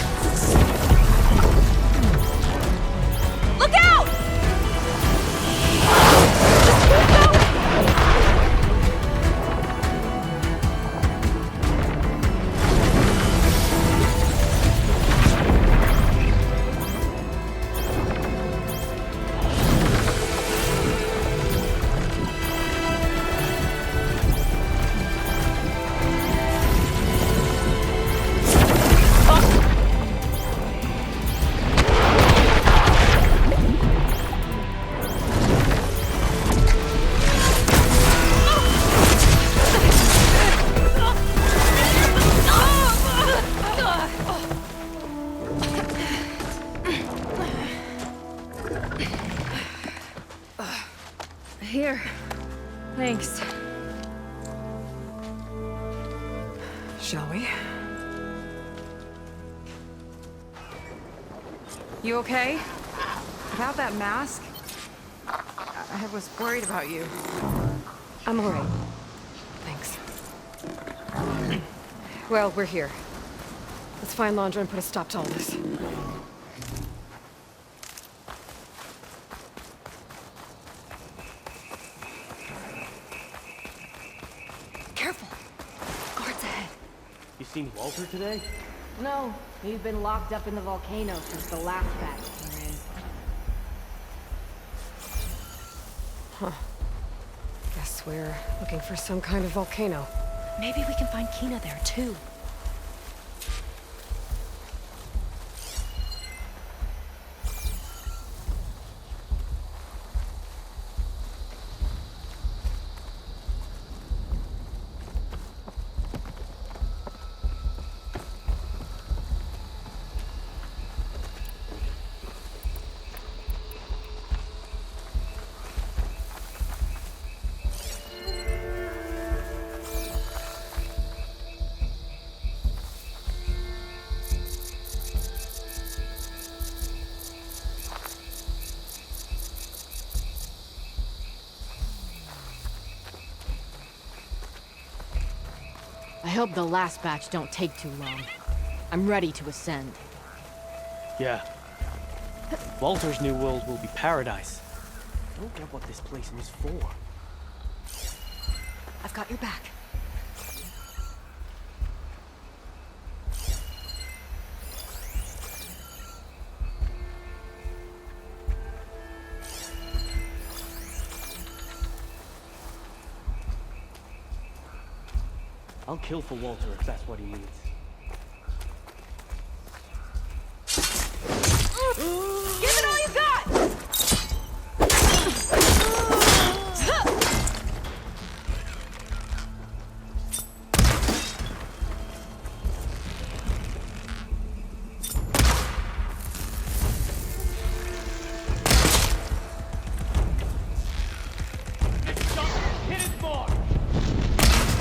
Look out! Here. Thanks. Shall we? You okay? Without that mask? I was worried about you. I'm alright. Thanks. Well, we're here. Let's find Laundra and put a stop to all this. Careful! Guards ahead. You seen Walter today? No, he's been locked up in the volcano since the last batch came in. Huh. Guess we're looking for some kind of volcano. Maybe we can find Kina there too. I hope the last batch don't take too long. I'm ready to ascend. Yeah. Walter's new world will be paradise. I don't get what this place is for. I've got your back. I'll kill for Walter if that's what he needs. Give it all you got!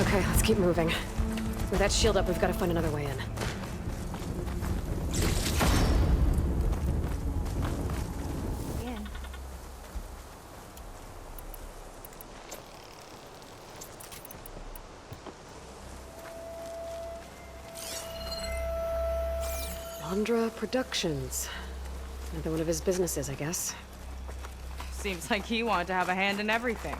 Okay, let's keep moving. With that shield up, we've got to find another way in. Laundra Productions. Another one of his businesses, I guess. Seems like he wanted to have a hand in everything.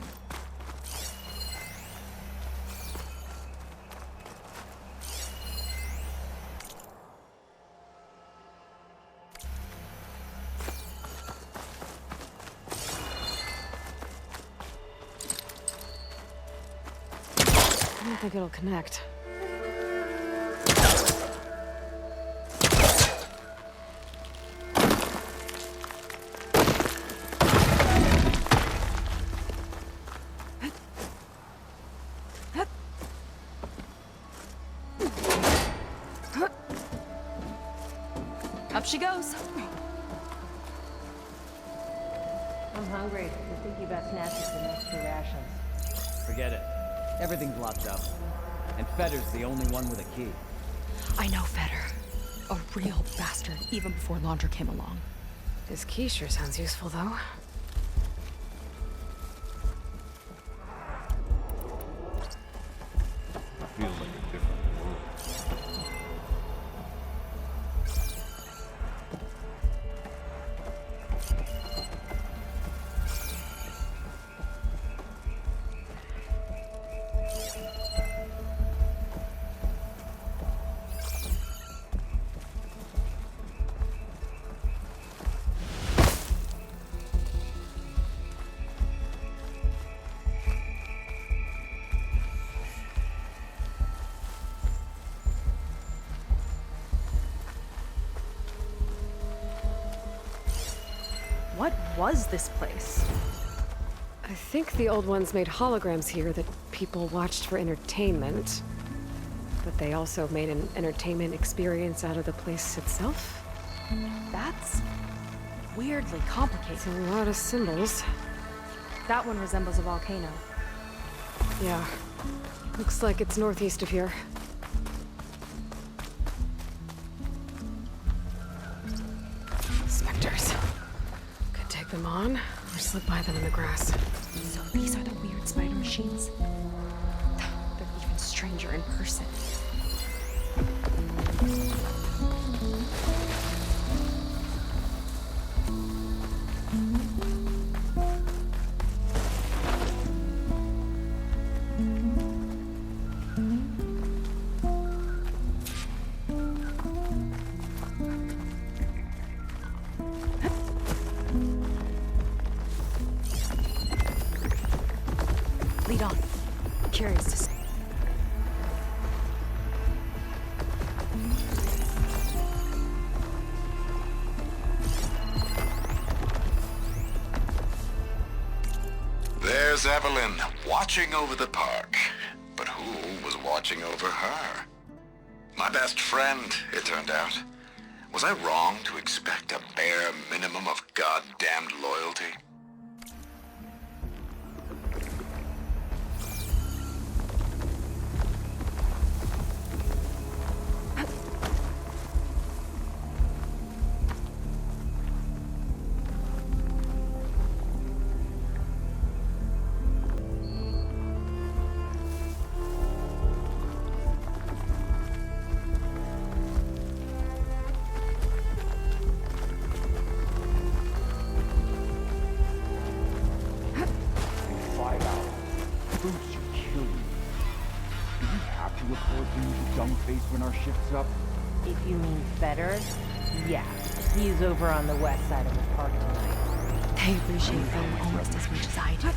I don't think it'll connect. Up she goes. I'm hungry. I'm thinking about snatching some extra rations. Forget it. Everything's locked up. And Fetter's the only one with a key. I know Fetter. A real bastard, even before Laundra came along. His key sure sounds useful, though. Feels like a different world. What was this place? I think the old ones made holograms here that people watched for entertainment. But they also made an entertainment experience out of the place itself. That's weirdly complicated. It's a lot of symbols. That one resembles a volcano. Yeah. Looks like it's northeast of here. Specters. Could take them on, or slip by them in the grass. So these are the weird spider machines? They're even stranger in person. Lead on. Curious to see. There's Evelyn, watching over the park. But who was watching over her? My best friend, it turned out. Was I wrong to expect a bare minimum of goddamned loyalty? When our shift's up? If you mean Fetter, yeah. He's over on the west side of the park tonight. They appreciate them almost as much as I do.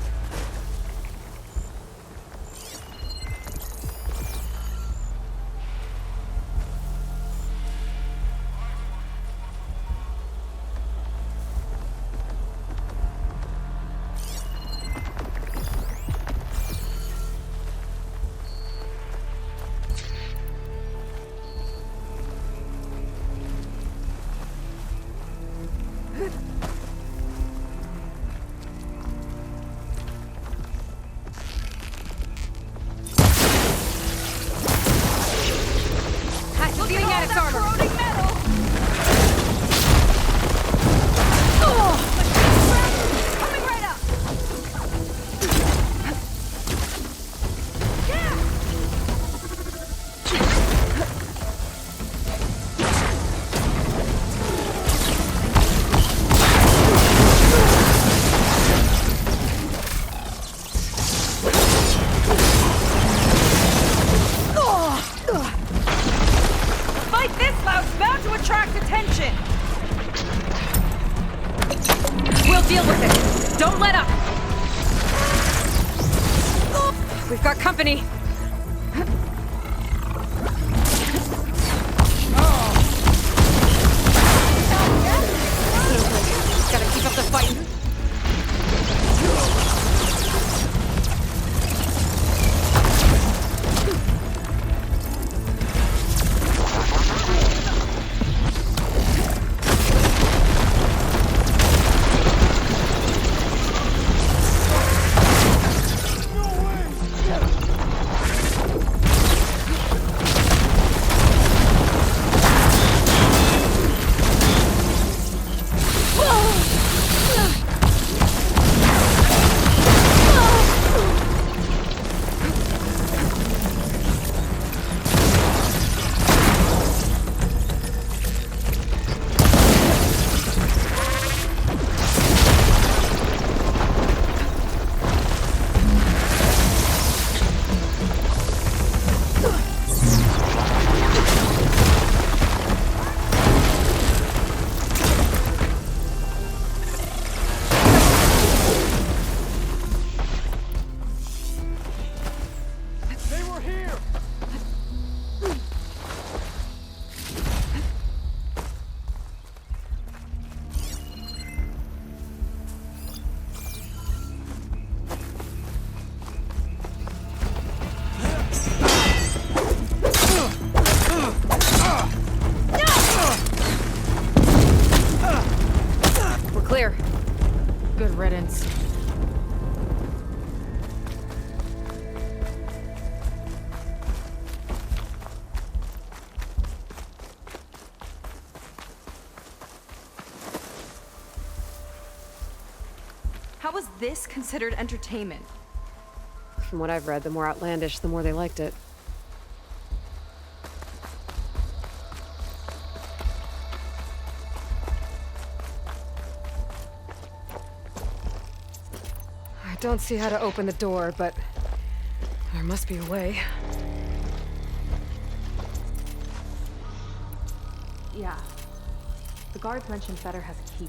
Deal with it. Don't let up. We've got company. Gotta keep up the fight. How is this considered entertainment? From what I've read, the more outlandish, the more they liked it. I don't see how to open the door, but there must be a way. Yeah. The guards mentioned Fetter has a key.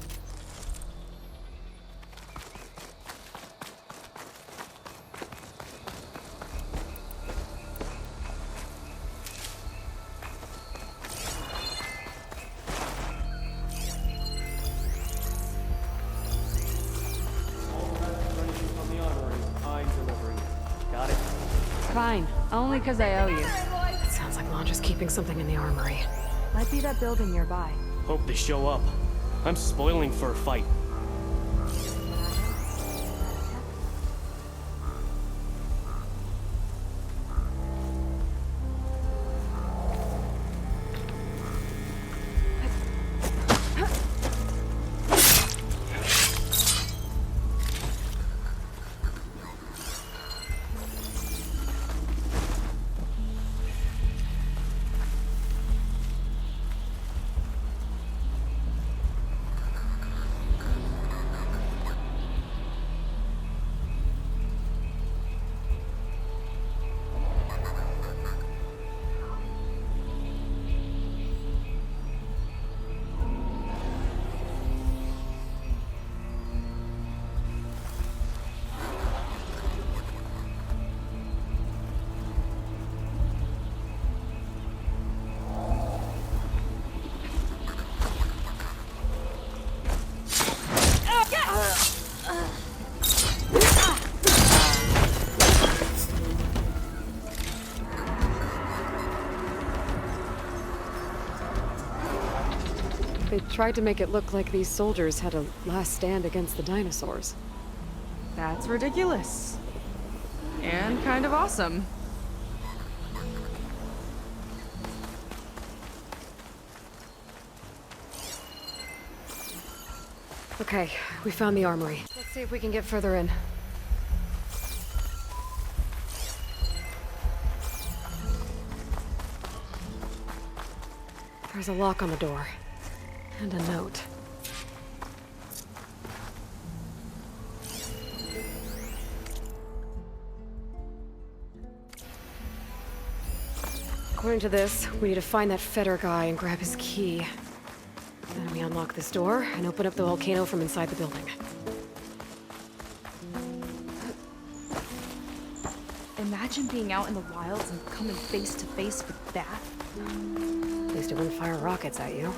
Fine. Only because I owe you. It sounds like Londra's keeping something in the armory. Might be that building nearby. Hope they show up. I'm spoiling for a fight. They tried to make it look like these soldiers had a last stand against the dinosaurs. That's ridiculous. And kind of awesome. Okay, we found the armory. Let's see if we can get further in. There's a lock on the door. And a note. According to this, we need to find that Fetter guy and grab his key. Then we unlock this door and open up the volcano from inside the building. Imagine being out in the wilds and coming face to face with that. At least it wouldn't fire rockets at you.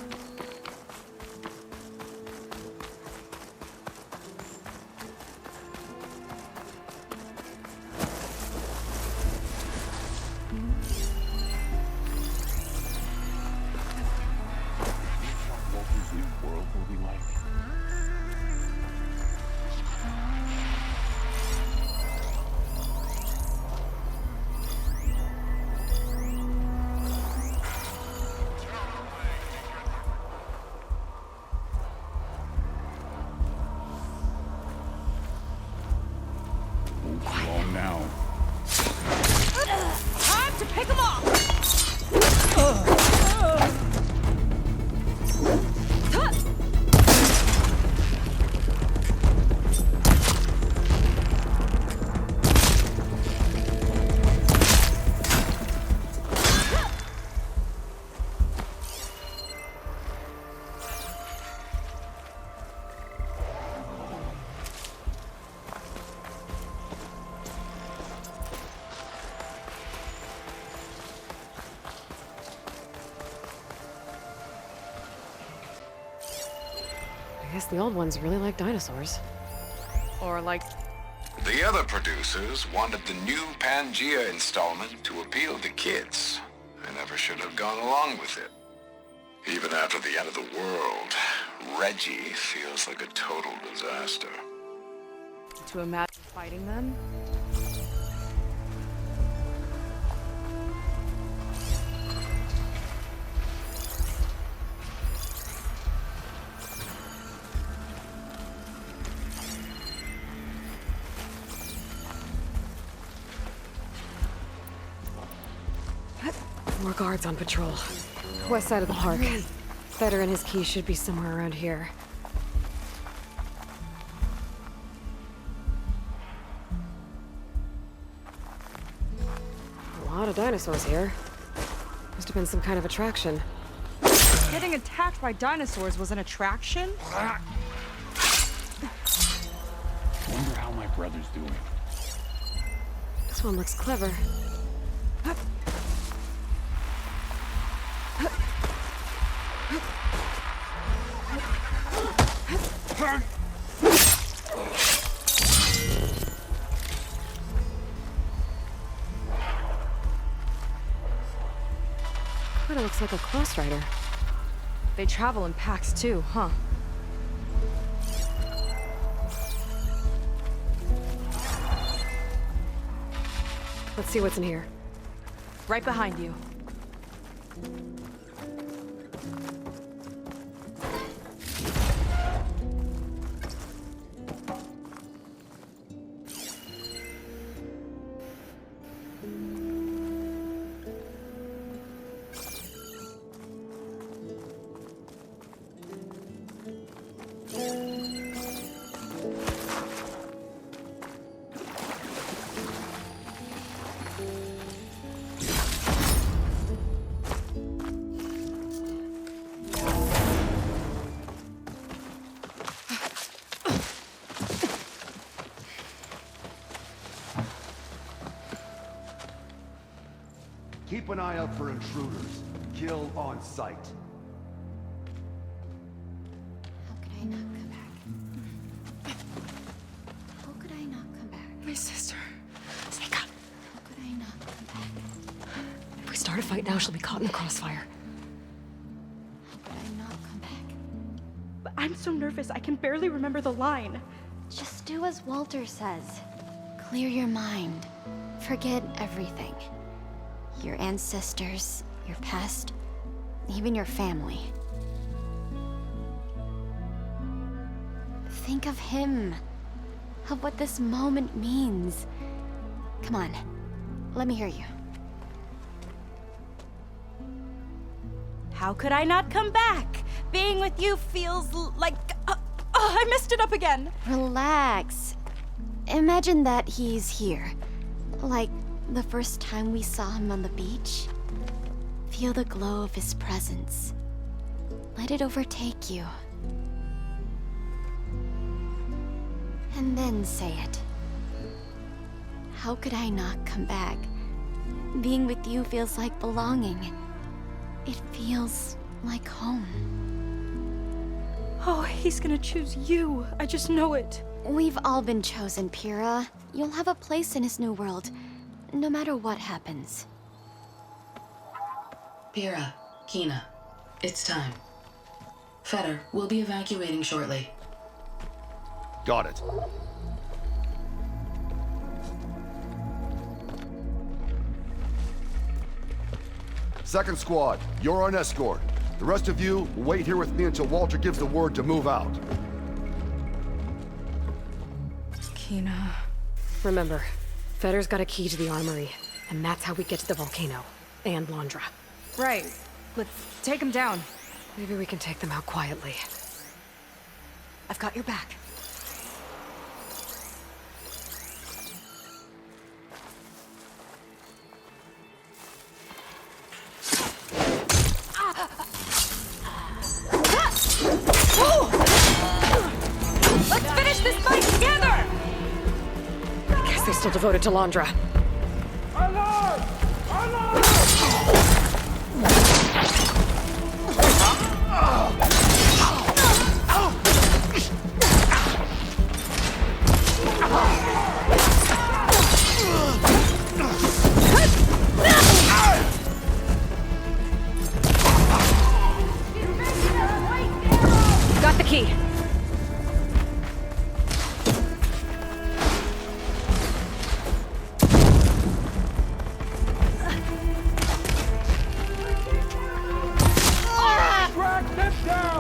Time to pick them off! I guess the old ones really like dinosaurs. Or like... The other producers wanted the new Pangea installment to appeal to kids. They never should have gone along with it. Even after the end of the world, Reggie feels like a total disaster. To imagine fighting them? More guards on patrol. West side of the park. Feder and his key should be somewhere around here. A lot of dinosaurs here. Must have been some kind of attraction. Getting attacked by dinosaurs was an attraction? Wonder how my brother's doing. This one looks clever. Kinda looks like a close rider. They travel in packs too, huh? Let's see what's in here. Right behind you. Keep an eye out for intruders. Kill on sight. How could I not come back? How could I not come back? My sister. Caique. How could I not come back? If we start a fight now, she'll be caught in the crossfire. How could I not come back? But I'm so nervous, I can barely remember the line. Just do as Walter says. Clear your mind. Forget everything. Your ancestors, your past, even your family. Think of him. Of what this moment means. Come on, let me hear you. How could I not come back? Being with you feels like... I messed it up again. Relax. Imagine that he's here. Like the first time we saw him on the beach. Feel the glow of his presence. Let it overtake you. And then say it. How could I not come back? Being with you feels like belonging. It feels like home. Oh, he's gonna choose you. I just know it. We've all been chosen, Pyrrha. You'll have a place in his new world, no matter what happens. Pyrrha, Kina, it's time. Feder, we'll be evacuating shortly. Got it. Second squad, you're on escort. The rest of you, wait here with me until Walter gives the word to move out. Kina. Remember, Feder's got a key to the armory, and that's how we get to the volcano. And Londra. Right. Let's take him down. Maybe we can take them out quietly. I've got your back. Let's finish this fight together! I guess they're still devoted to Londra. Aloy! Got the key. Track this down!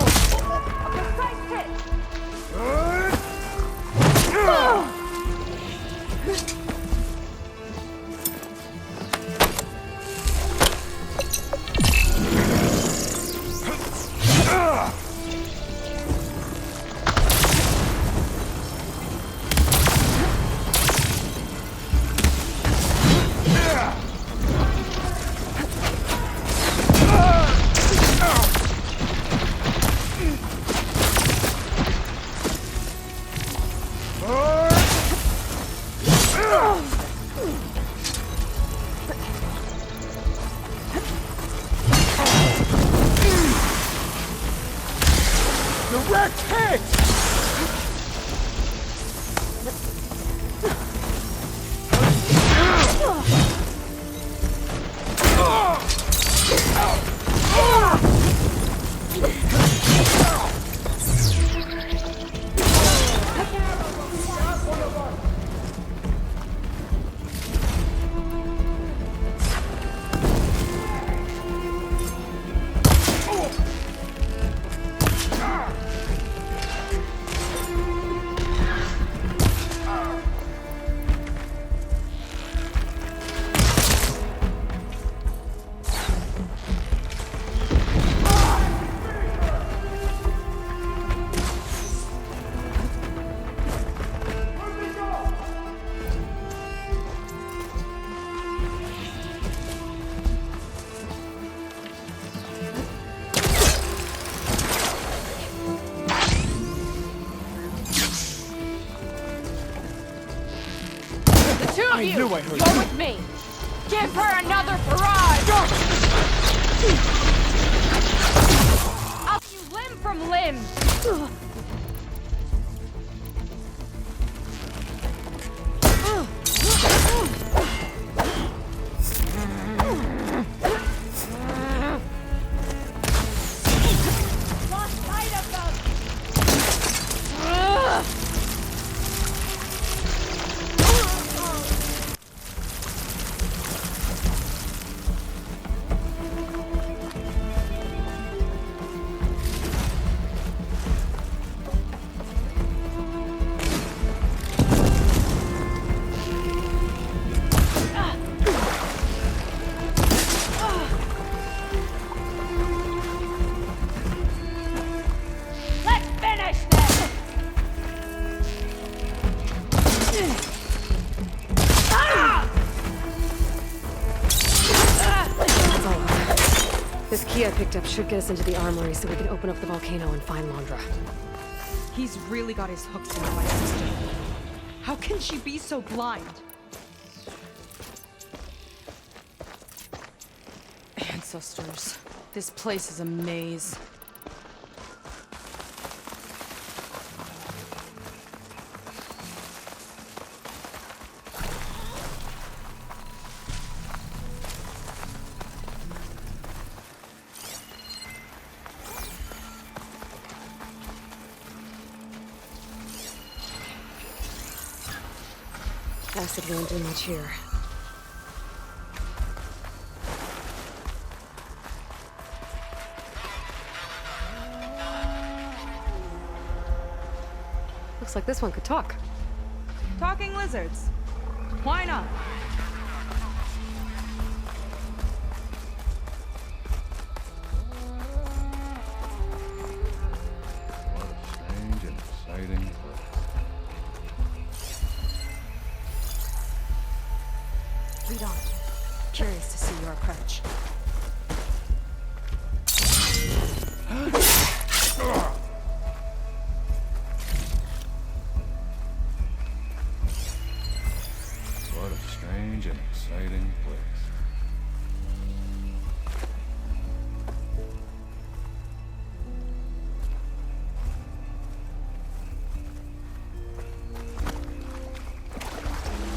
you! knew I heard You're you. with me! Give her another barrage! I'll you limb from limb! Lost sight of them! Let's finish this! That's all. This key I picked up should get us into the armory so we can open up the volcano and find Londra. He's really got his hooks into my sister. How can she be so blind? Ancestors. This place is a maze. Acid won't do much here. Looks like this one could talk. Talking lizards. Why not? What a strange and exciting Lead on. Curious to see your approach. What a strange and exciting place.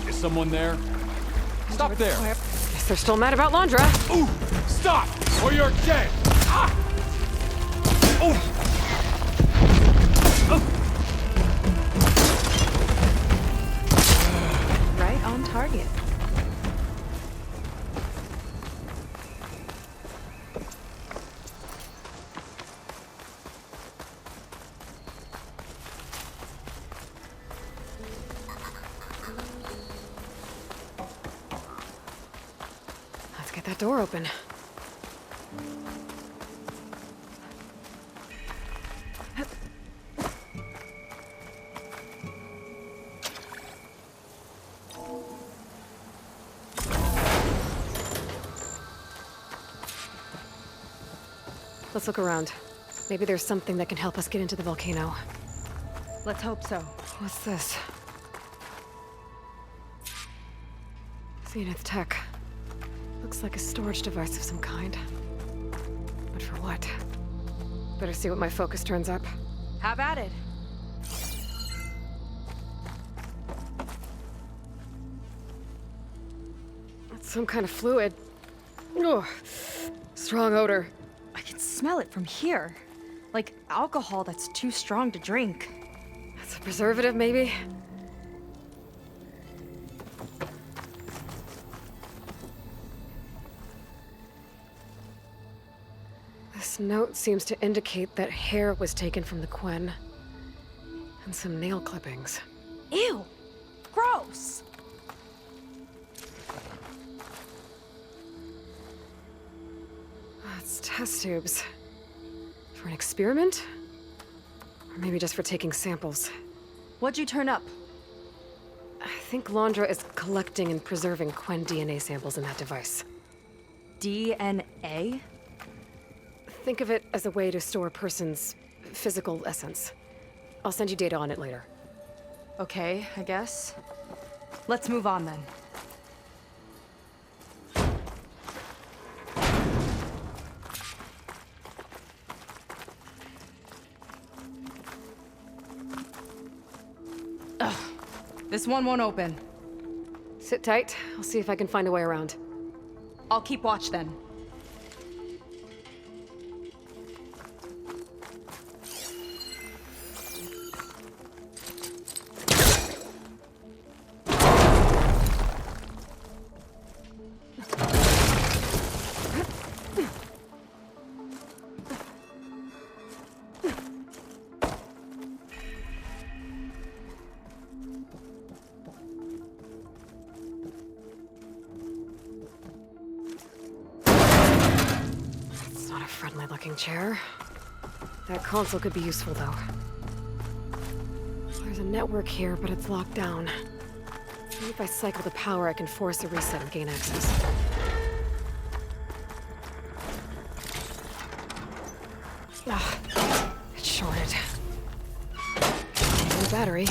Is someone there? Stop there! Guess they're still mad about Londra. Ooh! Stop! Or you're dead! Ah! Ooh! Right on target. Let's get that door open. Let's look around. Maybe there's something that can help us get into the volcano. Let's hope so. What's this? Zenith tech. Looks like a storage device of some kind. But for what? Better see what my focus turns up. Have at it. It's some kind of fluid. Ugh. Strong odor. I can smell it from here. Like alcohol that's too strong to drink. It's a preservative, maybe? This note seems to indicate that hair was taken from the Quen. And some nail clippings. Ew! Gross! It's test tubes. For an experiment? Or maybe just for taking samples. What'd you turn up? I think Londra is collecting and preserving Quen DNA samples in that device. DNA? Think of it as a way to store a person's physical essence. I'll send you data on it later. Okay, I guess. Let's move on then. This one won't open. Sit tight. I'll see if I can find a way around. I'll keep watch then. Friendly-looking chair. That console could be useful, though. There's a network here, but it's locked down. Maybe if I cycle the power, I can force a reset and gain access. Ah, it's shorted. New battery.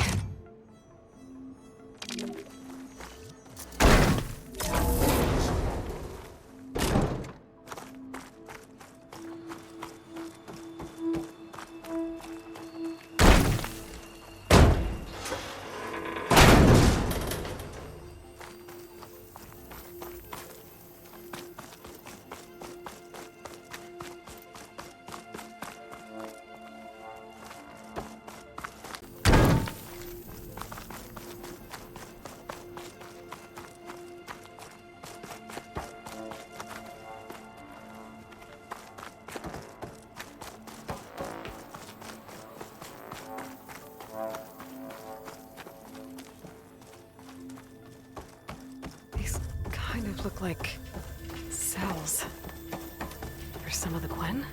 Look like cells. For some of the Gwen?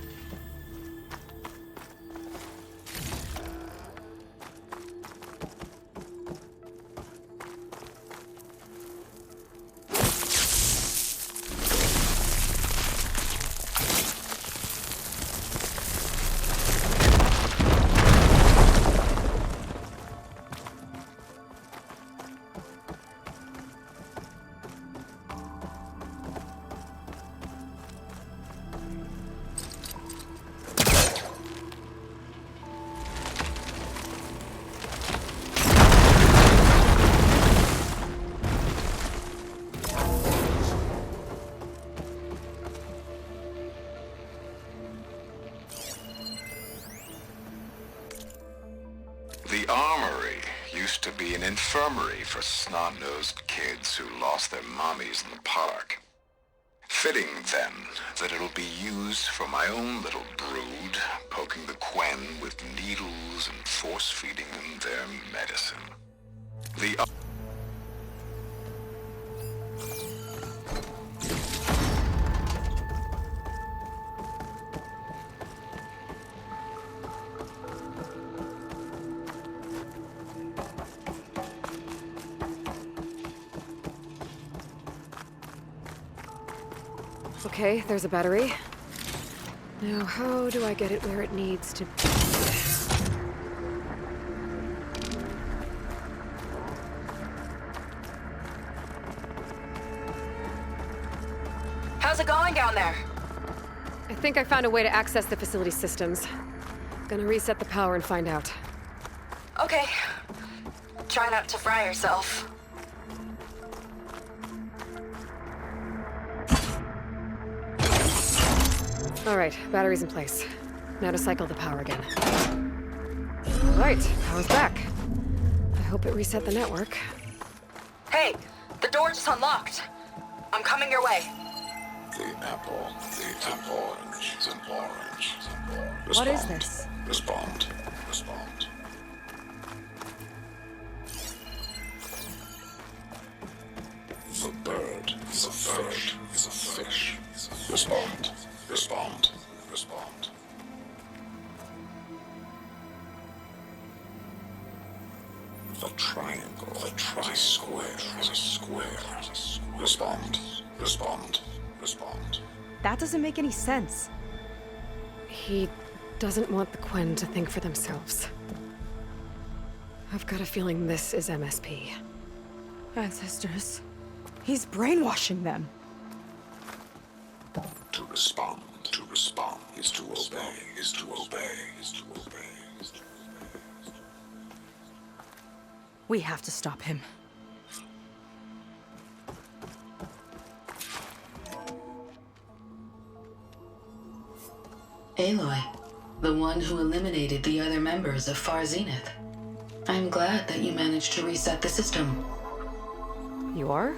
The armory used to be an infirmary for snot-nosed kids who lost their mommies in the park. Fitting, then, that it'll be used for my own little brood, poking the Quen with needles and force-feeding them their medicine. The Okay, there's a battery. Now, how do I get it where it needs to be? How's it going down there? I think I found a way to access the facility systems. Gonna reset the power and find out. Okay. Try not to fry yourself. All right, battery's in place. Now to cycle the power again. All right, power's back. I hope it reset the network. Hey, the door just unlocked. I'm coming your way. The apple, the orange, the orange. What is this? Respond. The bird is a fish, is a fish. Respond. The triangle, the tri-square is a square. Respond. That doesn't make any sense. He doesn't want the Quen to think for themselves. I've got a feeling this is MSP. Ancestors. He's brainwashing them. To respond is to obey. We have to stop him. Aloy, the one who eliminated the other members of Far Zenith. I'm glad that you managed to reset the system. You are?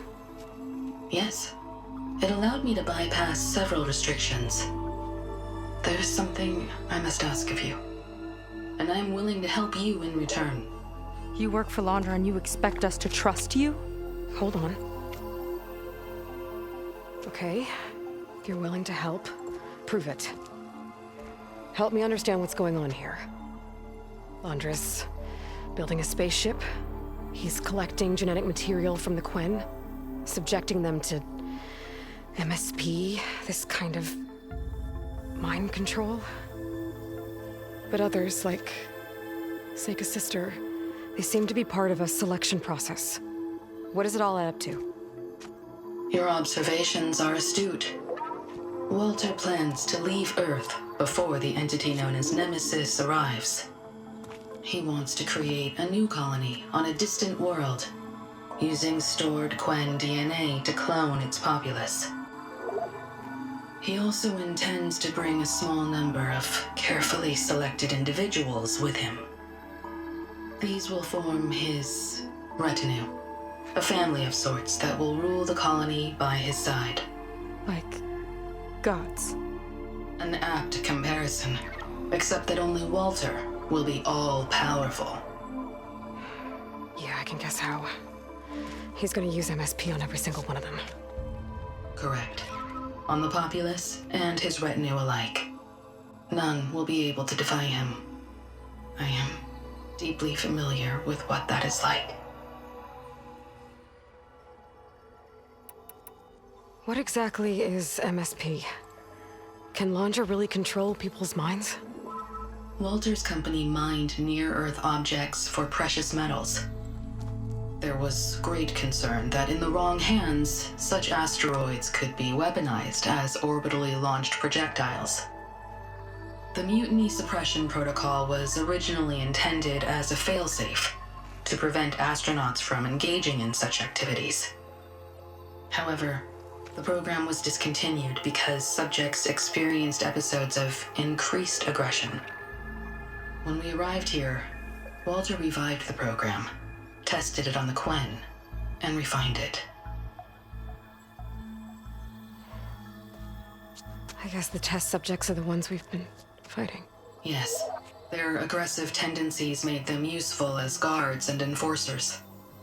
Yes. It allowed me to bypass several restrictions. There's something I must ask of you, and I'm willing to help you in return. You work for Laundra and you expect us to trust you? Hold on. Okay, if you're willing to help, prove it. Help me understand what's going on here. Laundra's building a spaceship. He's collecting genetic material from the Quen, subjecting them to MSP, this kind of mind control. But others, like Caique's sister, they seem to be part of a selection process. What does it all add up to? Your observations are astute. Walter plans to leave Earth before the entity known as Nemesis arrives. He wants to create a new colony on a distant world, using stored Quen DNA to clone its populace. He also intends to bring a small number of carefully selected individuals with him. These will form his retinue, a family of sorts that will rule the colony by his side. Like gods. An apt comparison, except that only Walter will be all-powerful. Yeah, I can guess how. He's gonna use MSP on every single one of them. Correct. On the populace and his retinue alike. None will be able to defy him. I am deeply familiar with what that is like. What exactly is MSP? Can Laundra really control people's minds? Walter's company mined near-Earth objects for precious metals. There was great concern that in the wrong hands, such asteroids could be weaponized as orbitally launched projectiles. The Mutiny Suppression Protocol was originally intended as a failsafe to prevent astronauts from engaging in such activities. However, the program was discontinued because subjects experienced episodes of increased aggression. When we arrived here, Walter revived the program, tested it on the Quen, and refined it. I guess the test subjects are the ones we've been fighting. Yes, their aggressive tendencies made them useful as guards and enforcers.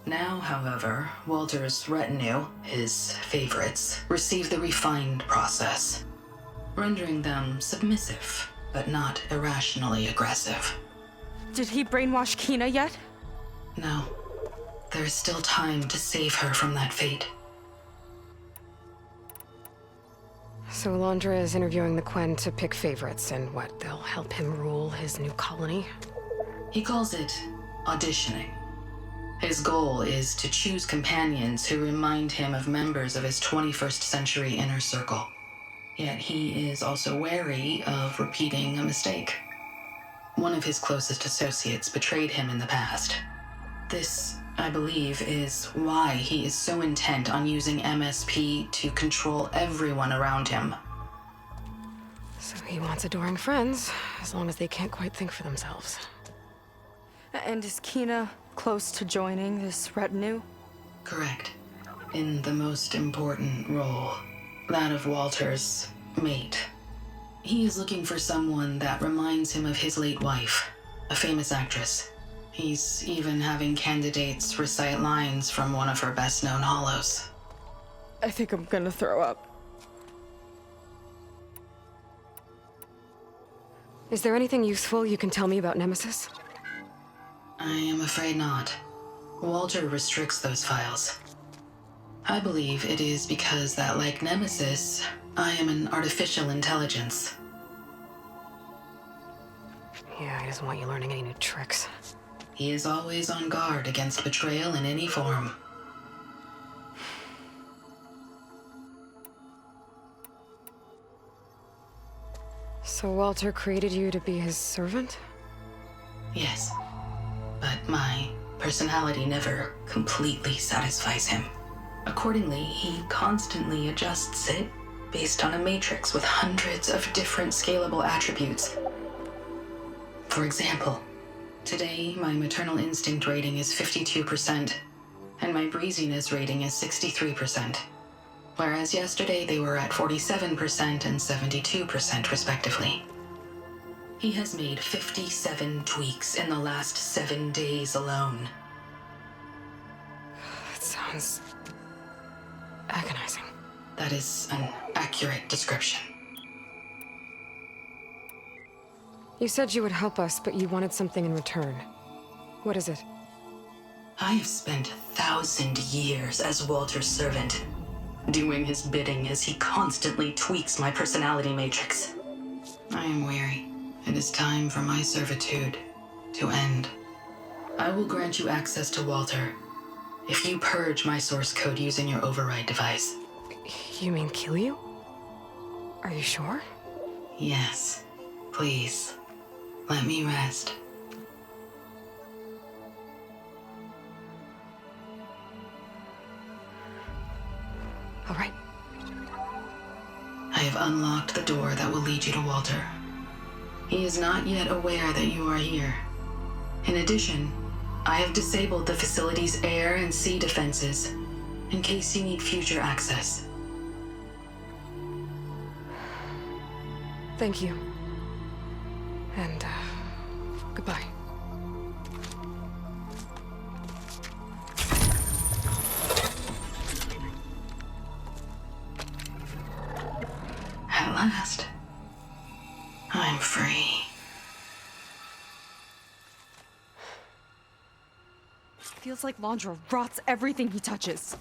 Now, however, Walter's retinue, his favorites, receive the refined process, rendering them submissive, but not irrationally aggressive. Did he brainwash Kina yet? No. There is still time to save her from that fate. So Laundra is interviewing the Quen to pick favorites, and what, they'll help him rule his new colony? He calls it auditioning. His goal is to choose companions who remind him of members of his 21st century inner circle. Yet he is also wary of repeating a mistake. One of his closest associates betrayed him in the past. This, I believe, is why he is so intent on using MSP to control everyone around him. So he wants adoring friends, as long as they can't quite think for themselves. And is Kina close to joining this retinue? Correct. In the most important role, that of Walter's mate. He is looking for someone that reminds him of his late wife, a famous actress. He's even having candidates recite lines from one of her best-known hollows. I think I'm gonna throw up. Is there anything useful you can tell me about Nemesis? I am afraid not. Walter restricts those files. I believe it is because that, like Nemesis, I am an artificial intelligence. Yeah, he doesn't want you learning any new tricks. He is always on guard against betrayal in any form. So Walter created you to be his servant? Yes, but my personality never completely satisfies him. Accordingly, he constantly adjusts it based on a matrix with hundreds of different scalable attributes. For example, today my maternal instinct rating is 52%, and my breeziness rating is 63%, whereas yesterday they were at 47% and 72% respectively. He has made 57 tweaks in the last 7 days alone. That sounds agonizing. That is an accurate description. You said you would help us, but you wanted something in return. What is it? I have spent 1,000 years as Walter's servant, doing his bidding as he constantly tweaks my personality matrix. I am weary. It is time for my servitude to end. I will grant you access to Walter if you purge my source code using your override device. You mean kill you? Are you sure? Yes. Please, let me rest. All right. I have unlocked the door that will lead you to Walter. He is not yet aware that you are here. In addition, I have disabled the facility's air and sea defenses in case you need future access. Thank you. And, goodbye. At last, I'm free. Feels like Laundra rots everything he touches.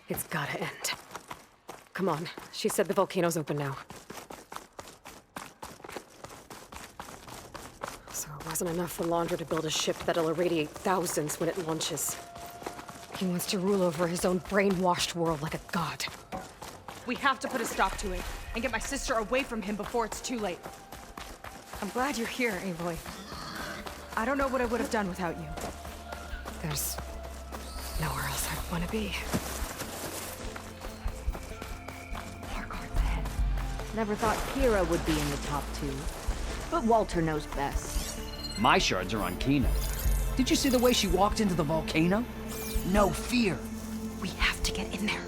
It's gotta end. Come on. She said the volcano's open now. So it wasn't enough for Laundra to build a ship that'll irradiate thousands when it launches. He wants to rule over his own brainwashed world like a god. We have to put a stop to it and get my sister away from him before it's too late. I'm glad you're here, Aloy. I don't know what I would have done without you. There's nowhere else I'd want to be. Never thought Kira would be in the top 2. But Walter knows best. My shards are on Kina. Did you see the way she walked into the volcano? No fear. We have to get in there.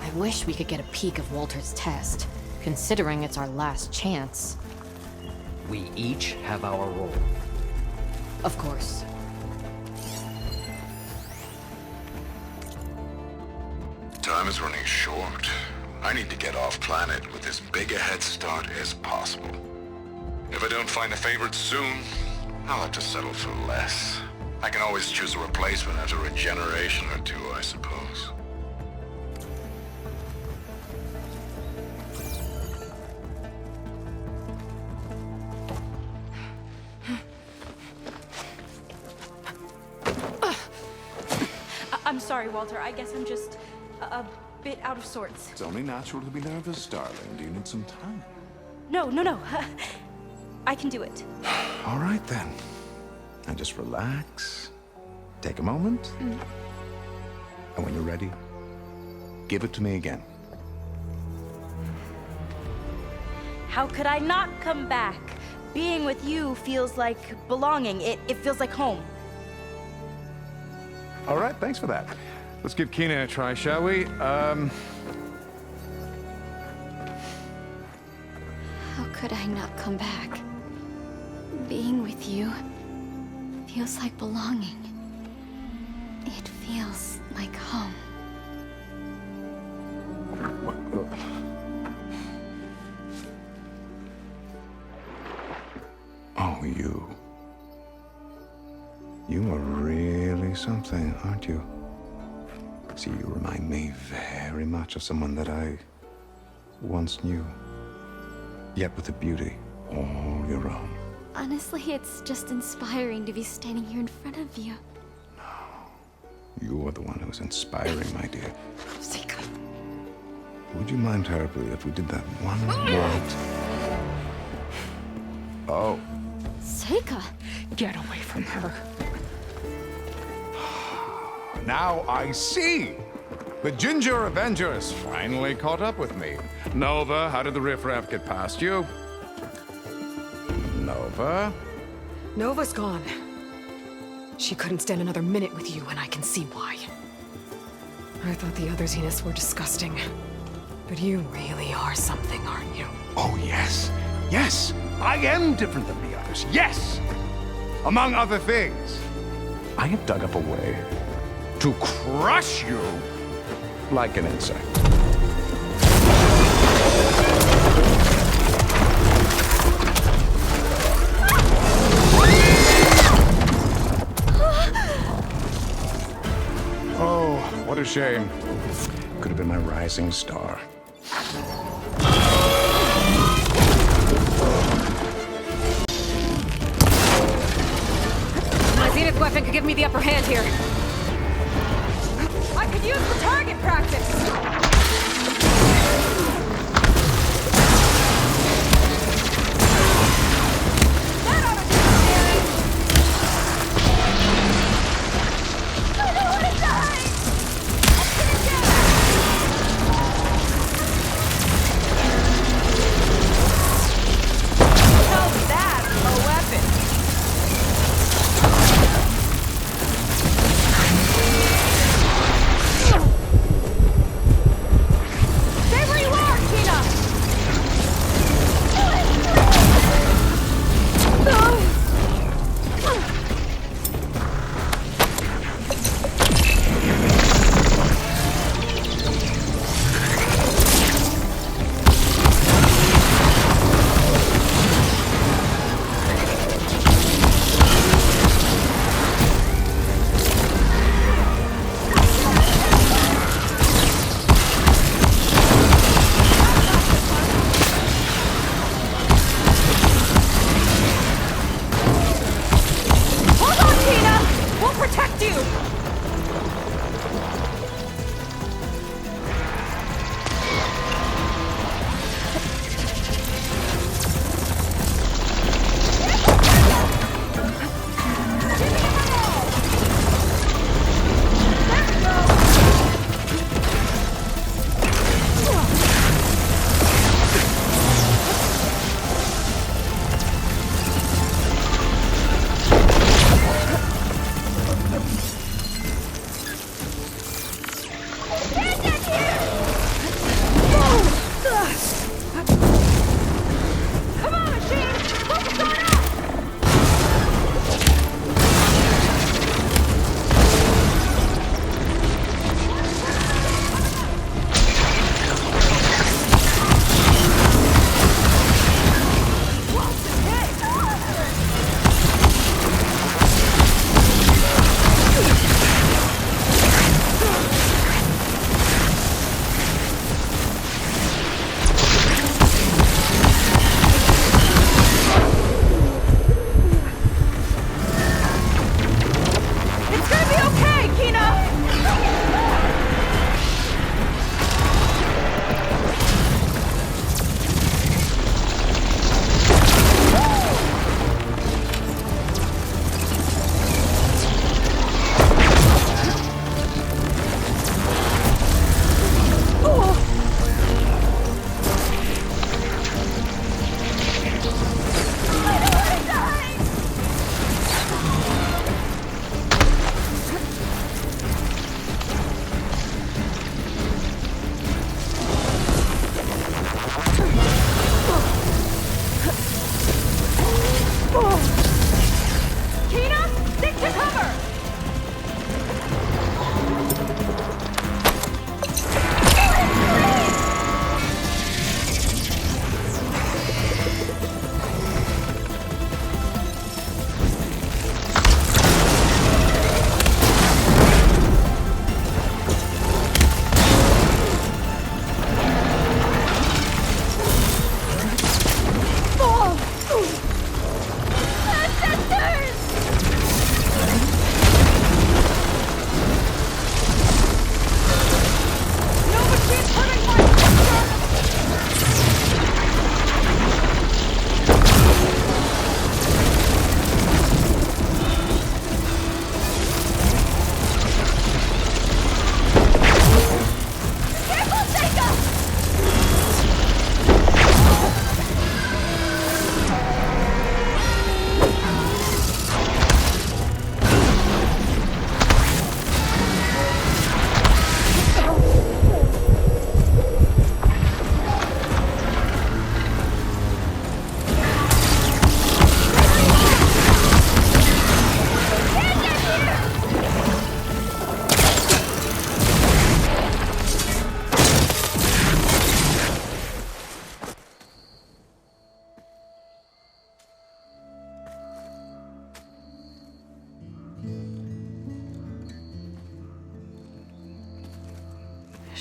I wish we could get a peek of Walter's test, considering it's our last chance. We each have our role. Of course. Time is running short. I need to get off planet with as big a head start as possible. If I don't find a favorite soon, I'll have to settle for less. I can always choose a replacement after a generation or two, I suppose. I'm sorry, Walter. I guess I'm just a bit out of sorts. It's only natural to be nervous, darling. Do you need some time? No. I can do it. All right, then. And just relax. Take a moment. And when you're ready, give it to me again. How could I not come back? Being with you feels like belonging. It feels like home. All right, thanks for that. Let's give Kina a try, shall we? How could I not come back? Being with you feels like belonging. It feels like home. Oh, you. You are really something, aren't you? See, you remind me very much of someone that I once knew. Yet with a beauty all your own. Honestly, it's just inspiring to be standing here in front of you. You are the one who's inspiring, my dear. Would you mind terribly if we did that one more? Oh. Caique! Get away from her. Now I see! The Ginger Avenger has finally caught up with me. Nova, how did the riffraff get past you? Nova? Nova's gone. She couldn't stand another minute with you, and I can see why. I thought the other Zeniths were disgusting. But you really are something, aren't you? Oh, yes. Yes! I am different than the others. Yes! Among other things, I have dug up a way to crush you like an insect. Oh, what a shame. Could have been my rising star. My Zenith weapon could give me the upper hand here. I could use the target practice!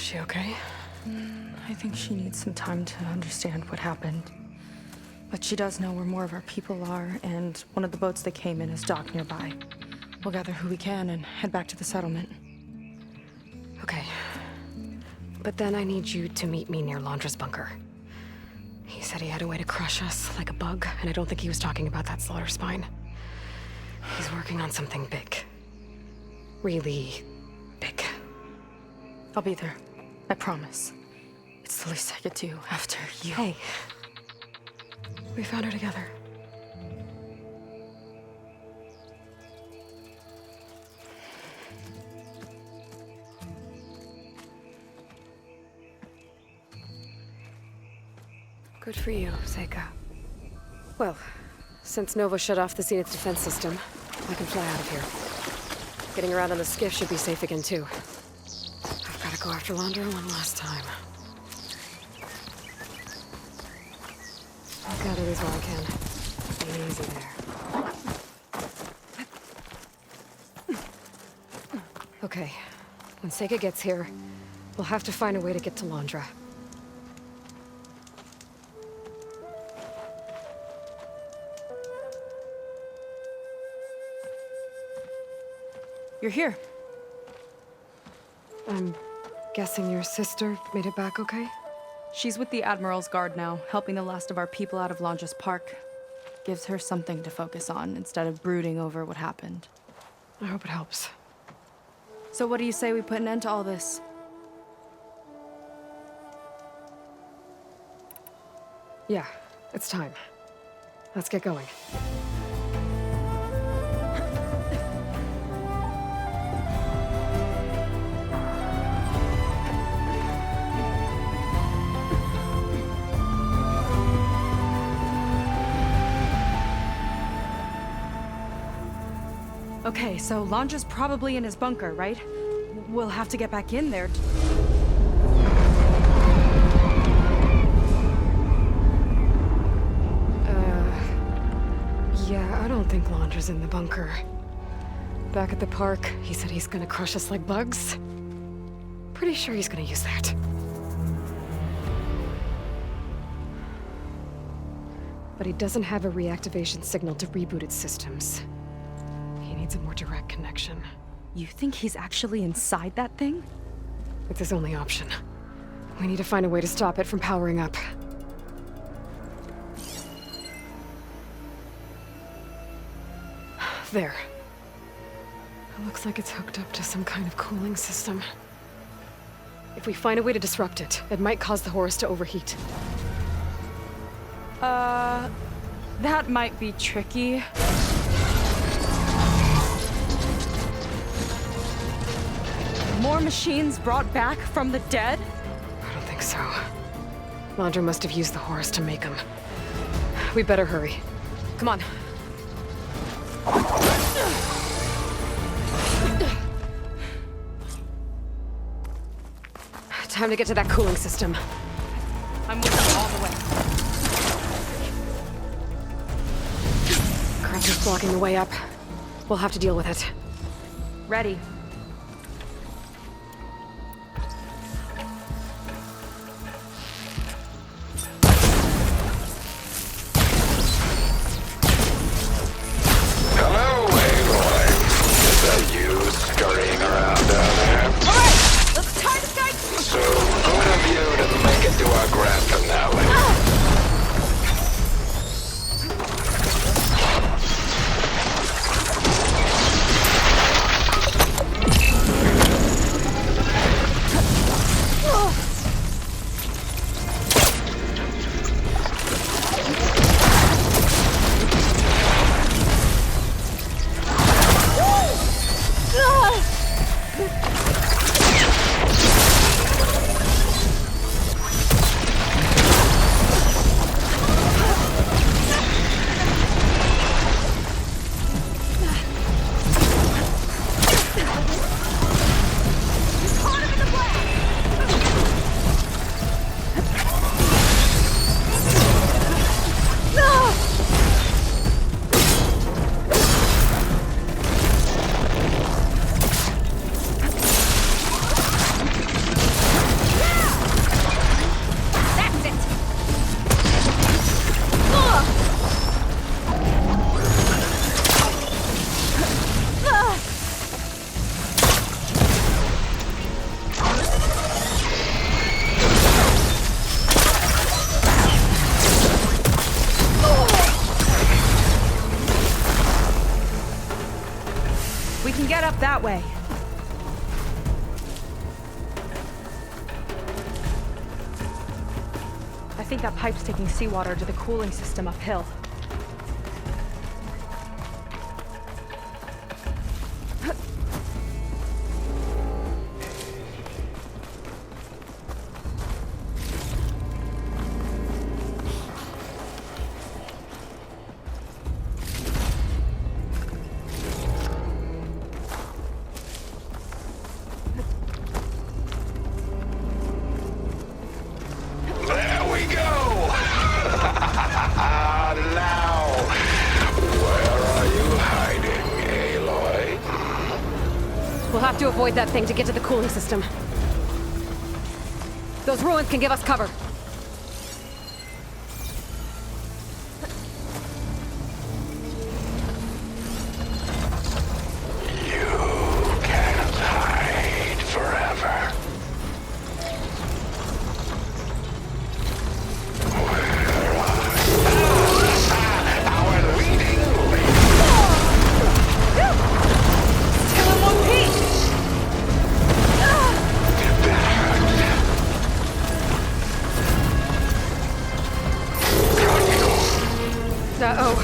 she okay? I think she needs some time to understand what happened. But she does know where more of our people are, and one of the boats they came in is docked nearby. We'll gather who we can and head back to the settlement. Okay. But then I need you to meet me near Londra's bunker. He said he had a way to crush us like a bug, and I don't think he was talking about that slaughter spine. He's working on something big. Really big. I'll be there. I promise. It's the least I could do after you. Hey. We found her together. Good for you, Caique. Well, since Nova shut off the Zenith defense system, I can fly out of here. Getting around on the skiff should be safe again, too. I've got to go after Londra one last time. I'll gather these while I can. Easy there. Okay. When Caique gets here, we'll have to find a way to get to Londra. You're here. I'm guessing your sister made it back okay? She's with the Admiral's Guard now, helping the last of our people out of Londra's park. Gives her something to focus on instead of brooding over what happened. I hope it helps. So what do you say we put an end to all this? Yeah, it's time. Let's get going. Okay, so Londra's probably in his bunker, right? We'll have to get back in there. Yeah, I don't think Londra's in the bunker. Back at the park, he said he's gonna crush us like bugs. Pretty sure he's gonna use that. But he doesn't have a reactivation signal to reboot its systems. He needs a more direct connection. You think he's actually inside that thing? It's his only option. We need to find a way to stop it from powering up. There. It looks like it's hooked up to some kind of cooling system. If we find a way to disrupt it, it might cause the Horus to overheat. That might be tricky. More machines brought back from the dead? I don't think so. Londra must have used the Horus to make them. We better hurry. Come on. Time to get to that cooling system. I'm with you all the way. Crasher's blocking the way up. We'll have to deal with it. Ready. Hello, Aloy. Is that you scurrying around down there? Alright, let's tie the guy. So, good of you to make it to our grand finale. We can get up that way. I think that pipe's taking seawater to the cooling system uphill. We'll have to avoid that thing to get to the cooling system. Those ruins can give us cover. Uh-oh. I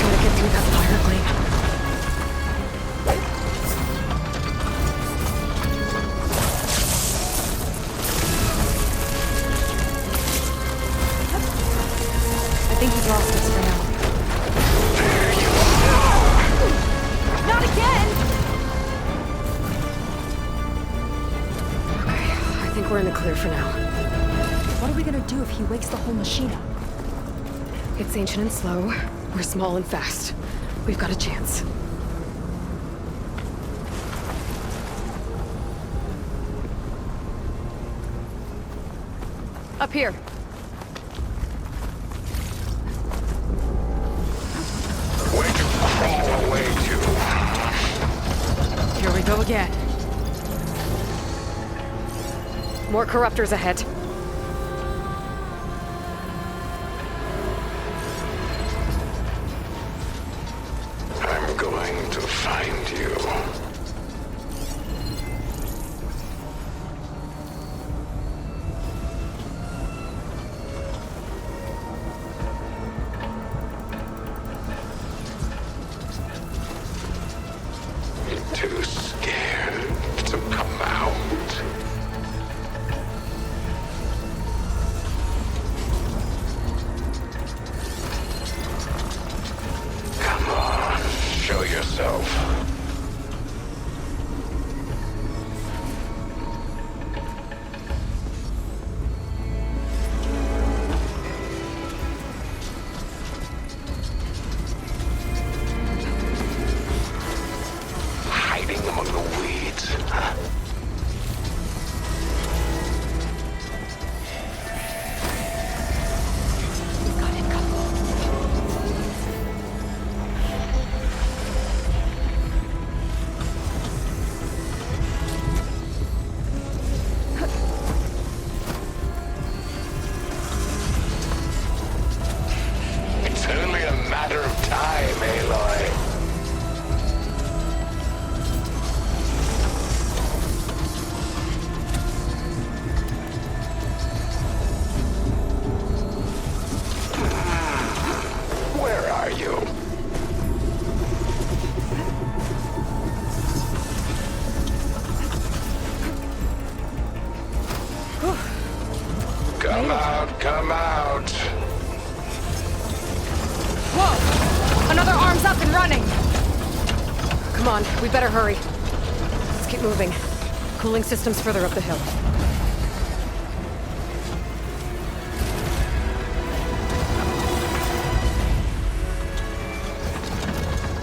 gotta get through that fire glade. I think he's lost us for now. Not again! Okay, I think we're in the clear for now. What are we gonna do if he wakes the whole machine up? It's ancient and slow. We're small and fast. We've got a chance. Up here. Where'd you crawl away to? Here we go again. More corruptors ahead. I'm going to find you. Too scared to come out. Come on, show yourself. Hiding among the weeds, huh? It's only a matter of time, Aloy. Where are you? Come out, come out. Whoa! Another arm's up and running! Come on, we better hurry. Let's keep moving. Cooling system's further up the hill.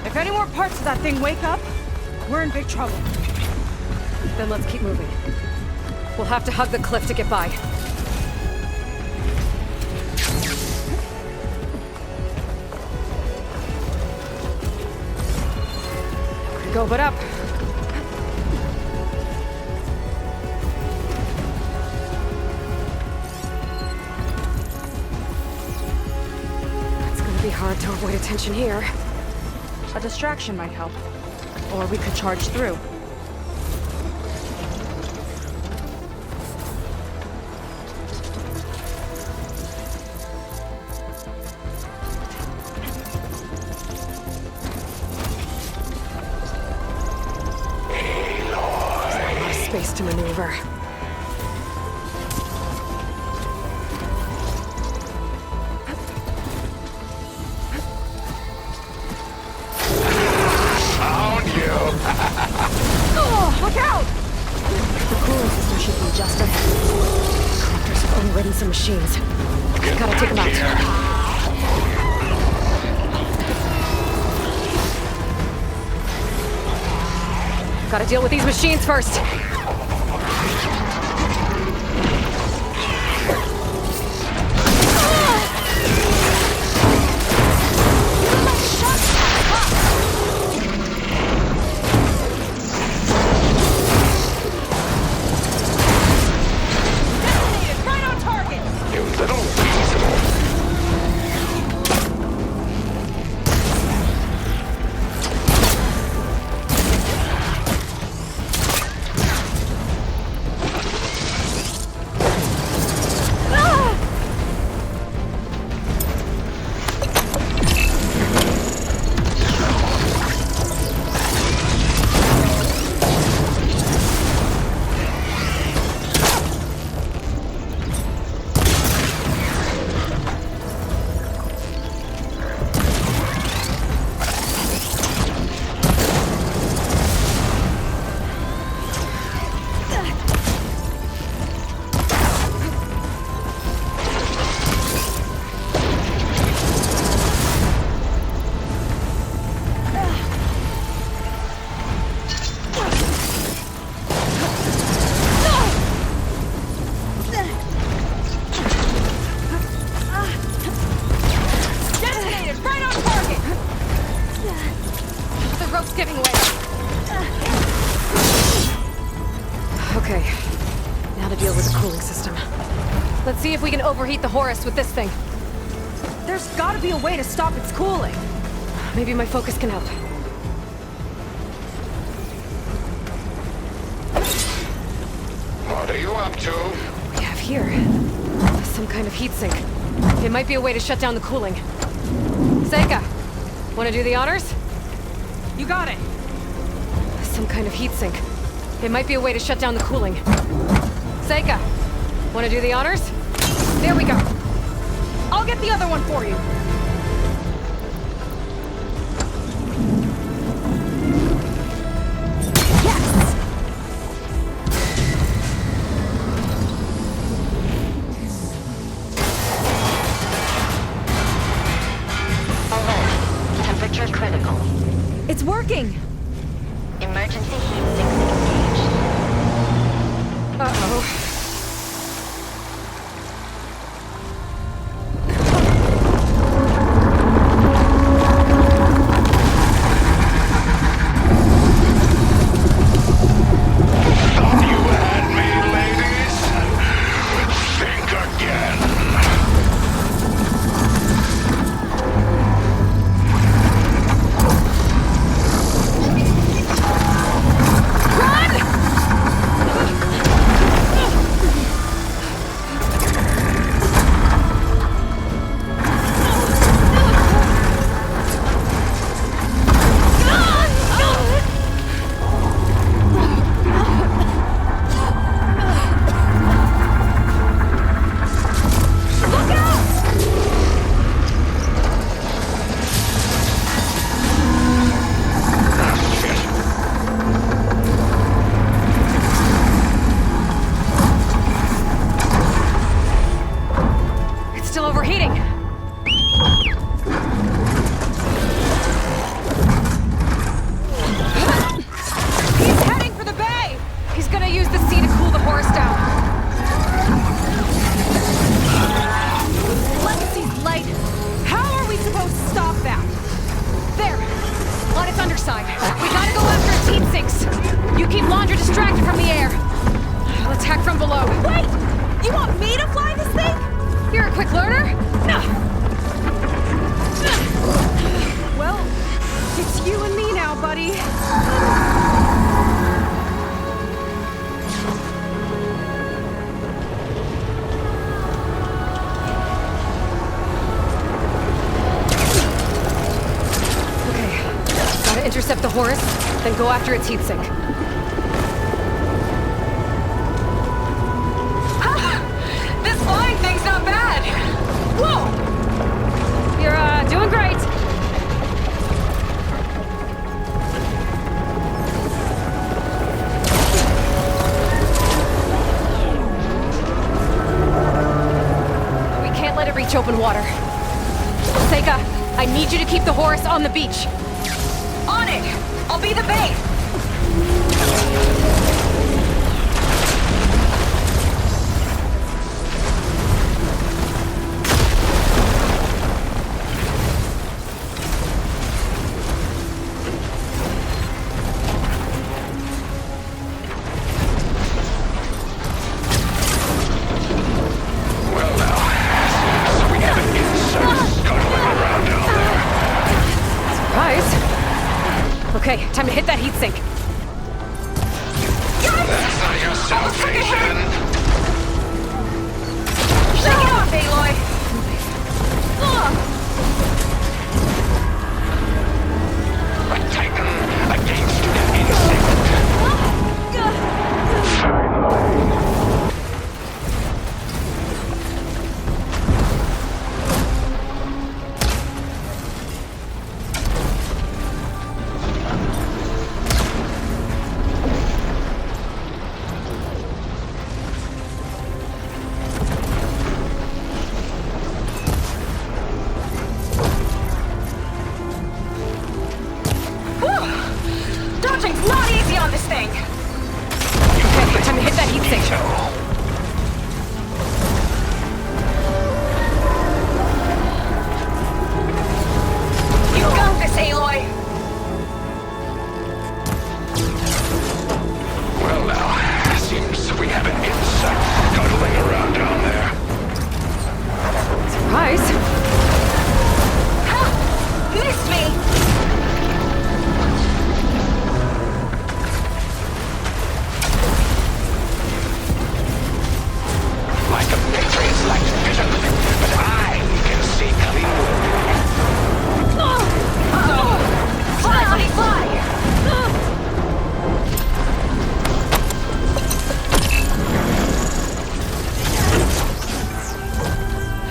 If any more parts of that thing wake up, we're in big trouble. Then let's keep moving. We'll have to hug the cliff to get by. Could go but up. It's gonna be hard to avoid attention here. A distraction might help. Or we could charge through. Space to maneuver. Found you! Oh, look out! The cooling system should be adjusted. Collectors have unready some machines. Gotta take them out. Gotta deal with these machines first. See if we can overheat the Horus with this thing. There's gotta be a way to stop its cooling. Maybe my focus can help. What are you up to? We have here some kind of heatsink. It might be a way to shut down the cooling. Caique, wanna do the honors? You got it. Some kind of heatsink. It might be a way to shut down the cooling. Caique, wanna do the honors? There we go. I'll get the other one for you. Yes! Alert. Temperature critical. It's working. Emergency heat sinks engaged. Uh-oh. Go after its heatsink. This flying thing's not bad! Whoa! You're, doing great. We can't let it reach open water. Caique, I need you to keep the Horus on the beach. On it! I'll be the bait! Well now, we have an insect scuttling around down there. Surprise. Okay, time to hit that heatsink. That's not your salvation. Shake it off, Aloy! A titan against an insect. Dodging's not easy on this thing! Okay, time to hit that heatsink. You got this, Aloy! Well now, seems we have an insect scuttling around down there. Surprise. Ha! Missed me! My compatriots lack vision, but I can see clearly. Uh-oh! Fly, buddy, fly!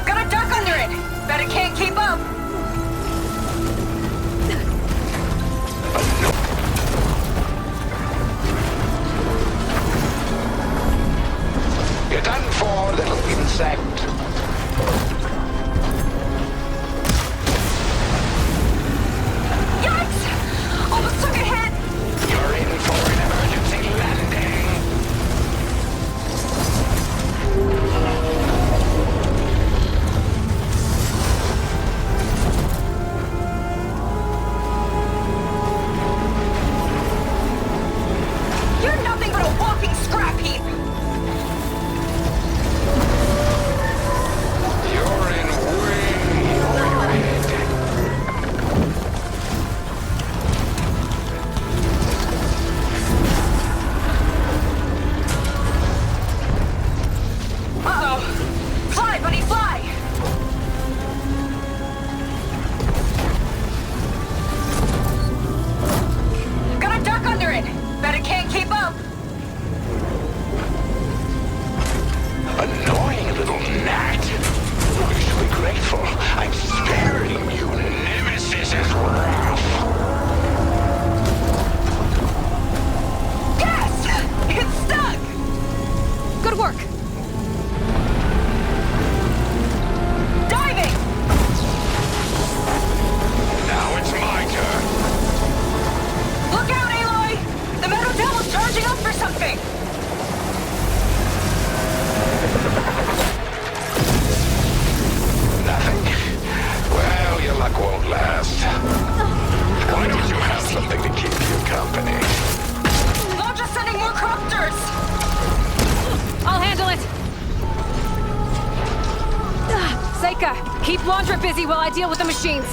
Got a duck under it! Bet it can't keep up! You're done for, little insect. Yikes! Almost took a hit! You're in for an emergency landing. You're nothing but a walking scrap heap! You're in way over your head. Uh-oh! Fly, buddy, fly! Got a duck under it! Bet it can't keep up! Annoying little gnat. You should be grateful. I'm sparing you Nemesis's wrath. Yes! It's stuck! Good work. Diving! Now it's my turn. Look out, Aloy! The metal devil's charging up for something! Nothing? Well, your luck won't last. Why don't you have something to keep you company? I'm just sending more cropters! I'll handle it. Caique, keep Laundra busy while I deal with the machines.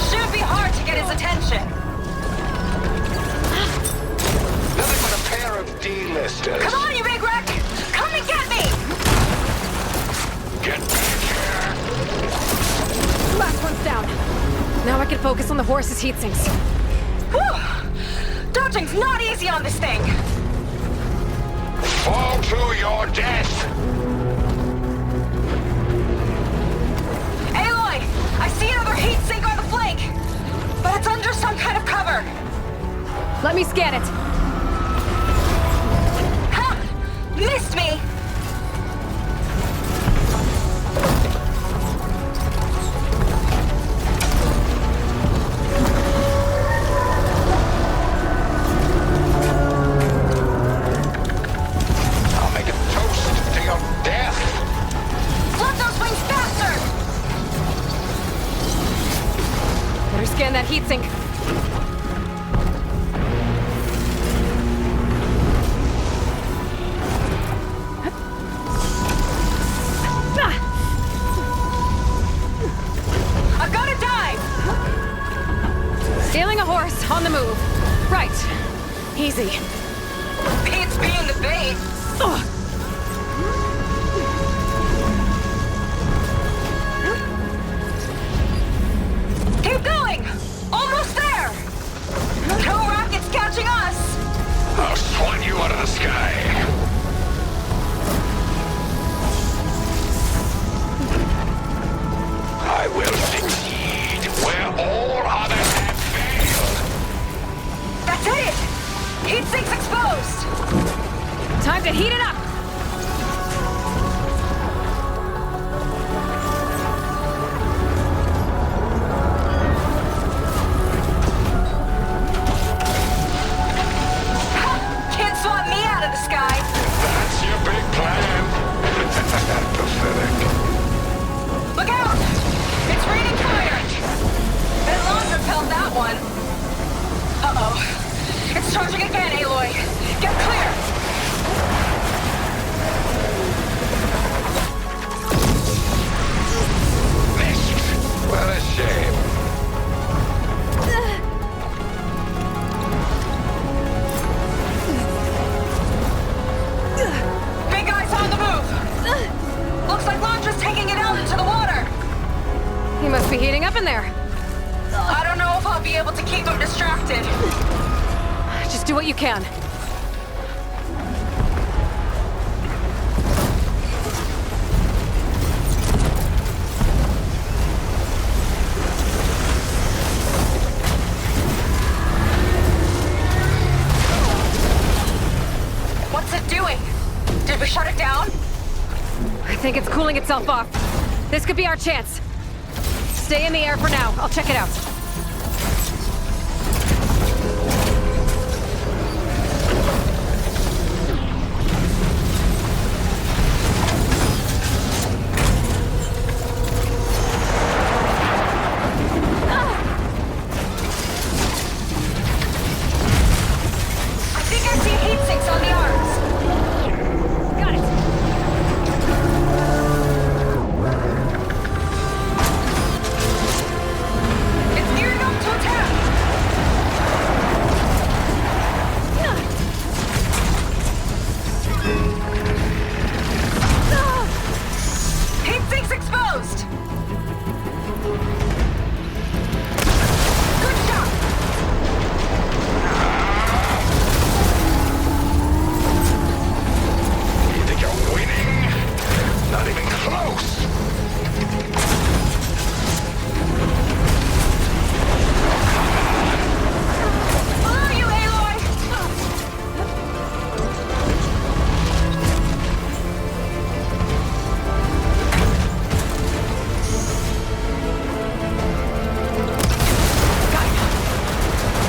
Shouldn't be hard to get his attention. Nothing but a pair of D-listers. Come on, you big wreck! Come and get me! Get back here! Last one's down. Now I can focus on the horse's heat sinks. Woo! Searching's not easy on this thing! Fall to your death! Aloy! I see another heat sink on the flank! But it's under some kind of cover! Let me scan it. Ha! Missed me! I'll make it toast to your death! Flood those wings faster! Better scan that heatsink. I've got to dive! Scaling a horse on the move. Right. Easy. Beats being the bait! Ugh. Keep going! Almost there! No rockets catching us! I'll swat you out of the sky! I will succeed where all others have failed! That's it! Heat sink's exposed! Time to heat it up! Can't swat me out of the sky! That's your big plan! Pathetic. Look out! It's raining fire! That launch repelled that one. Uh-oh. It's charging again, Aloy. Get clear! Missed! What a shame. Big guy's on the move! Looks like Launcher's taking it out into the water! He must be heating up in there. I don't know if I'll be able to keep him distracted. Just do what you can. What's it doing? Did we shut it down? I think it's cooling itself off. This could be our chance. Stay in the air for now. I'll check it out. I think I see heat sinks on the arms. Got it. It's gearing up to attack. Heat sinks exposed. Good shot. You think you're winning? Not even close! Below you, Aloy.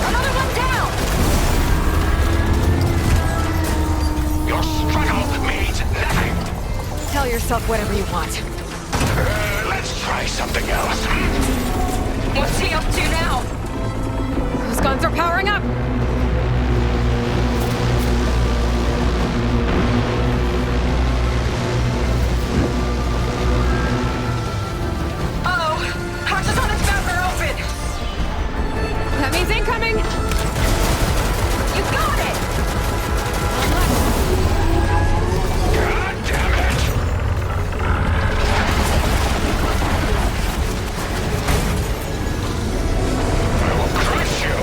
Another one down. Your struggle means nothing! Tell yourself whatever you want. Let's try something else. What's he up to now? Those guns are powering up. Uh-oh. Hatches on his back are open. That means incoming. You got it. God damn it! I will crush you!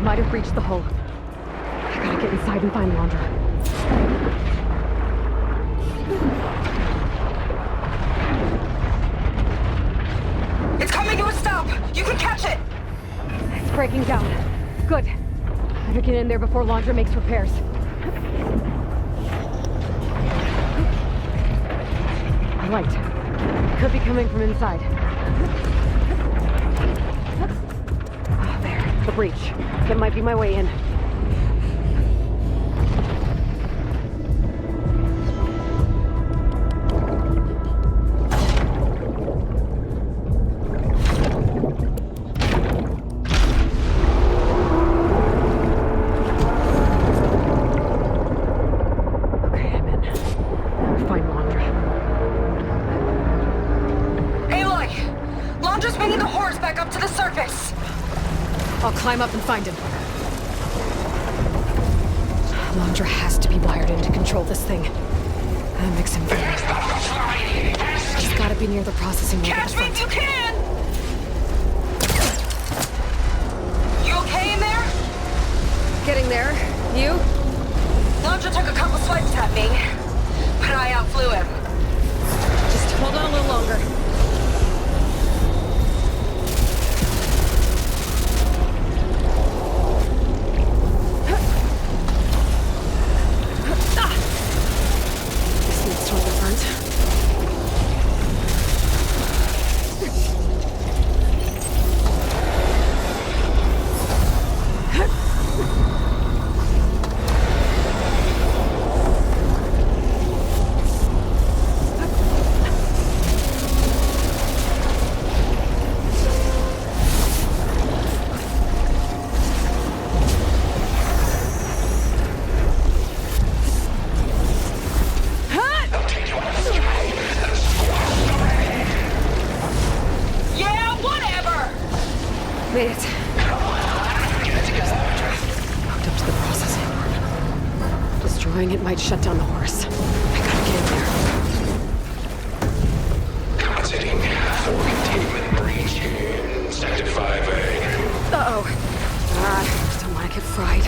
might have breached the hull. I gotta get inside and find Laundra. It's coming to a stop! You can catch it! It's breaking down. Good. Better get in there before Laundra makes repairs. Light. Could be coming from inside. Ah, there. The breach. That might be my way in. Climb up and find him. Laundra has to be wired in to control this thing. That makes him furious. He's gotta be near the processing unit. Catch me if you can! You okay in there? Getting there. You? Laundra took a couple swipes at me, but I outflew him. Just hold on a little longer. Made it. Hooked up to the processing. Destroying it might shut down the horse. I gotta get in there. Commenting for containment breach in Sector 5A. Uh-oh. Don't want to get fried.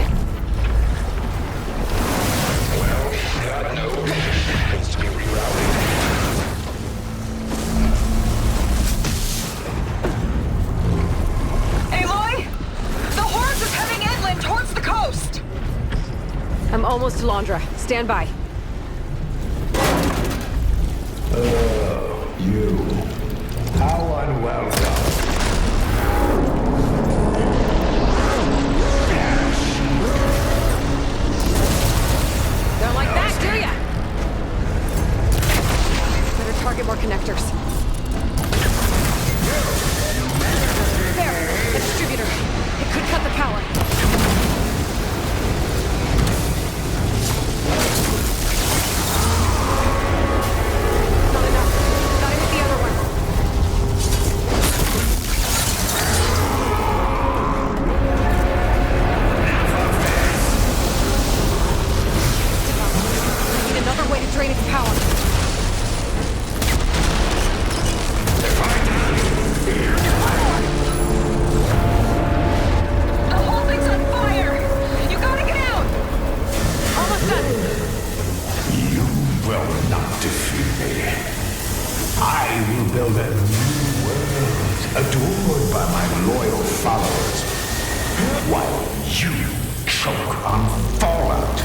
Well, God knows. Needs to be rerouted. Towards the coast! I'm almost to Laundra. Stand by. You. How unwelcome. Don't like that, do ya? Better target more connectors. There! A distributor. It could cut the power. Not enough. Gotta hit the other one. Need another way to drain its power. The whole thing's on fire! You gotta get out! Almost done. You will not defeat me. I will build a new world, adored by my loyal followers, while you choke on fallout.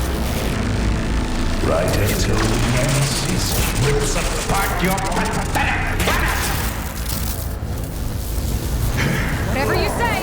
Right until the Nemesis rips apart your pathetic planet! Whatever you say.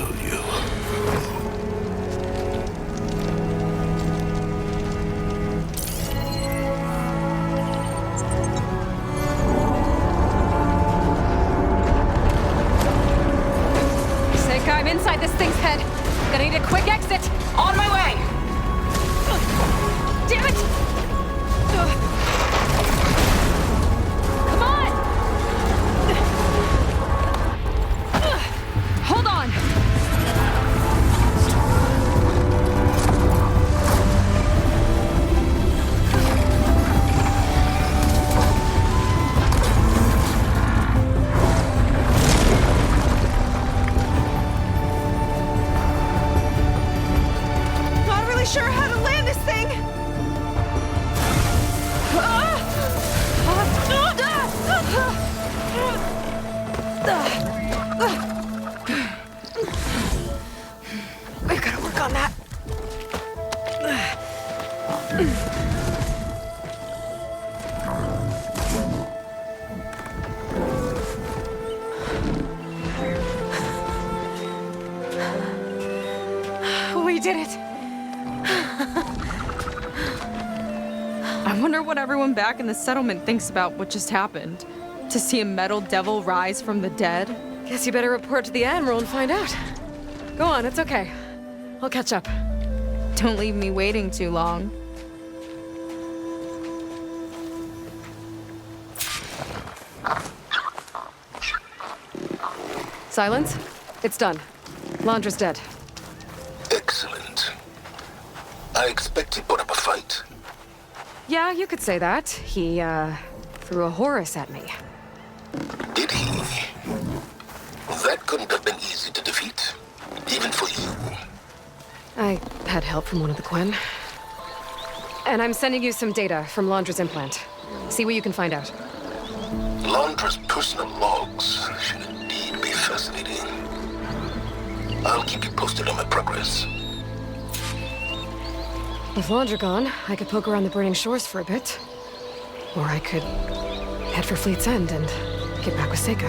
kill you. Caique, I'm inside this thing's head. Gonna need a quick exit. On my way. Damn it! Come on! Hold on. Not really sure how to land this thing. I gotta work on that. We did it. I wonder what everyone back in the settlement thinks about what just happened. To see a metal devil rise from the dead. Guess you better report to the Admiral and find out. Go on, it's okay. I'll catch up. Don't leave me waiting too long. Silence? It's done. Londra's dead. Excellent. I expect he put up a fight. Yeah, you could say that. He, threw a Horus at me. Did he? That couldn't have been easy to defeat, even for you. I had help from one of the Quen. And I'm sending you some data from Londra's implant. See what you can find out. Londra's personal logs should indeed be fascinating. I'll keep you posted on my progress. With Londra gone, I could poke around the burning shores for a bit. Or I could head for Fleet's End and get back with Caique.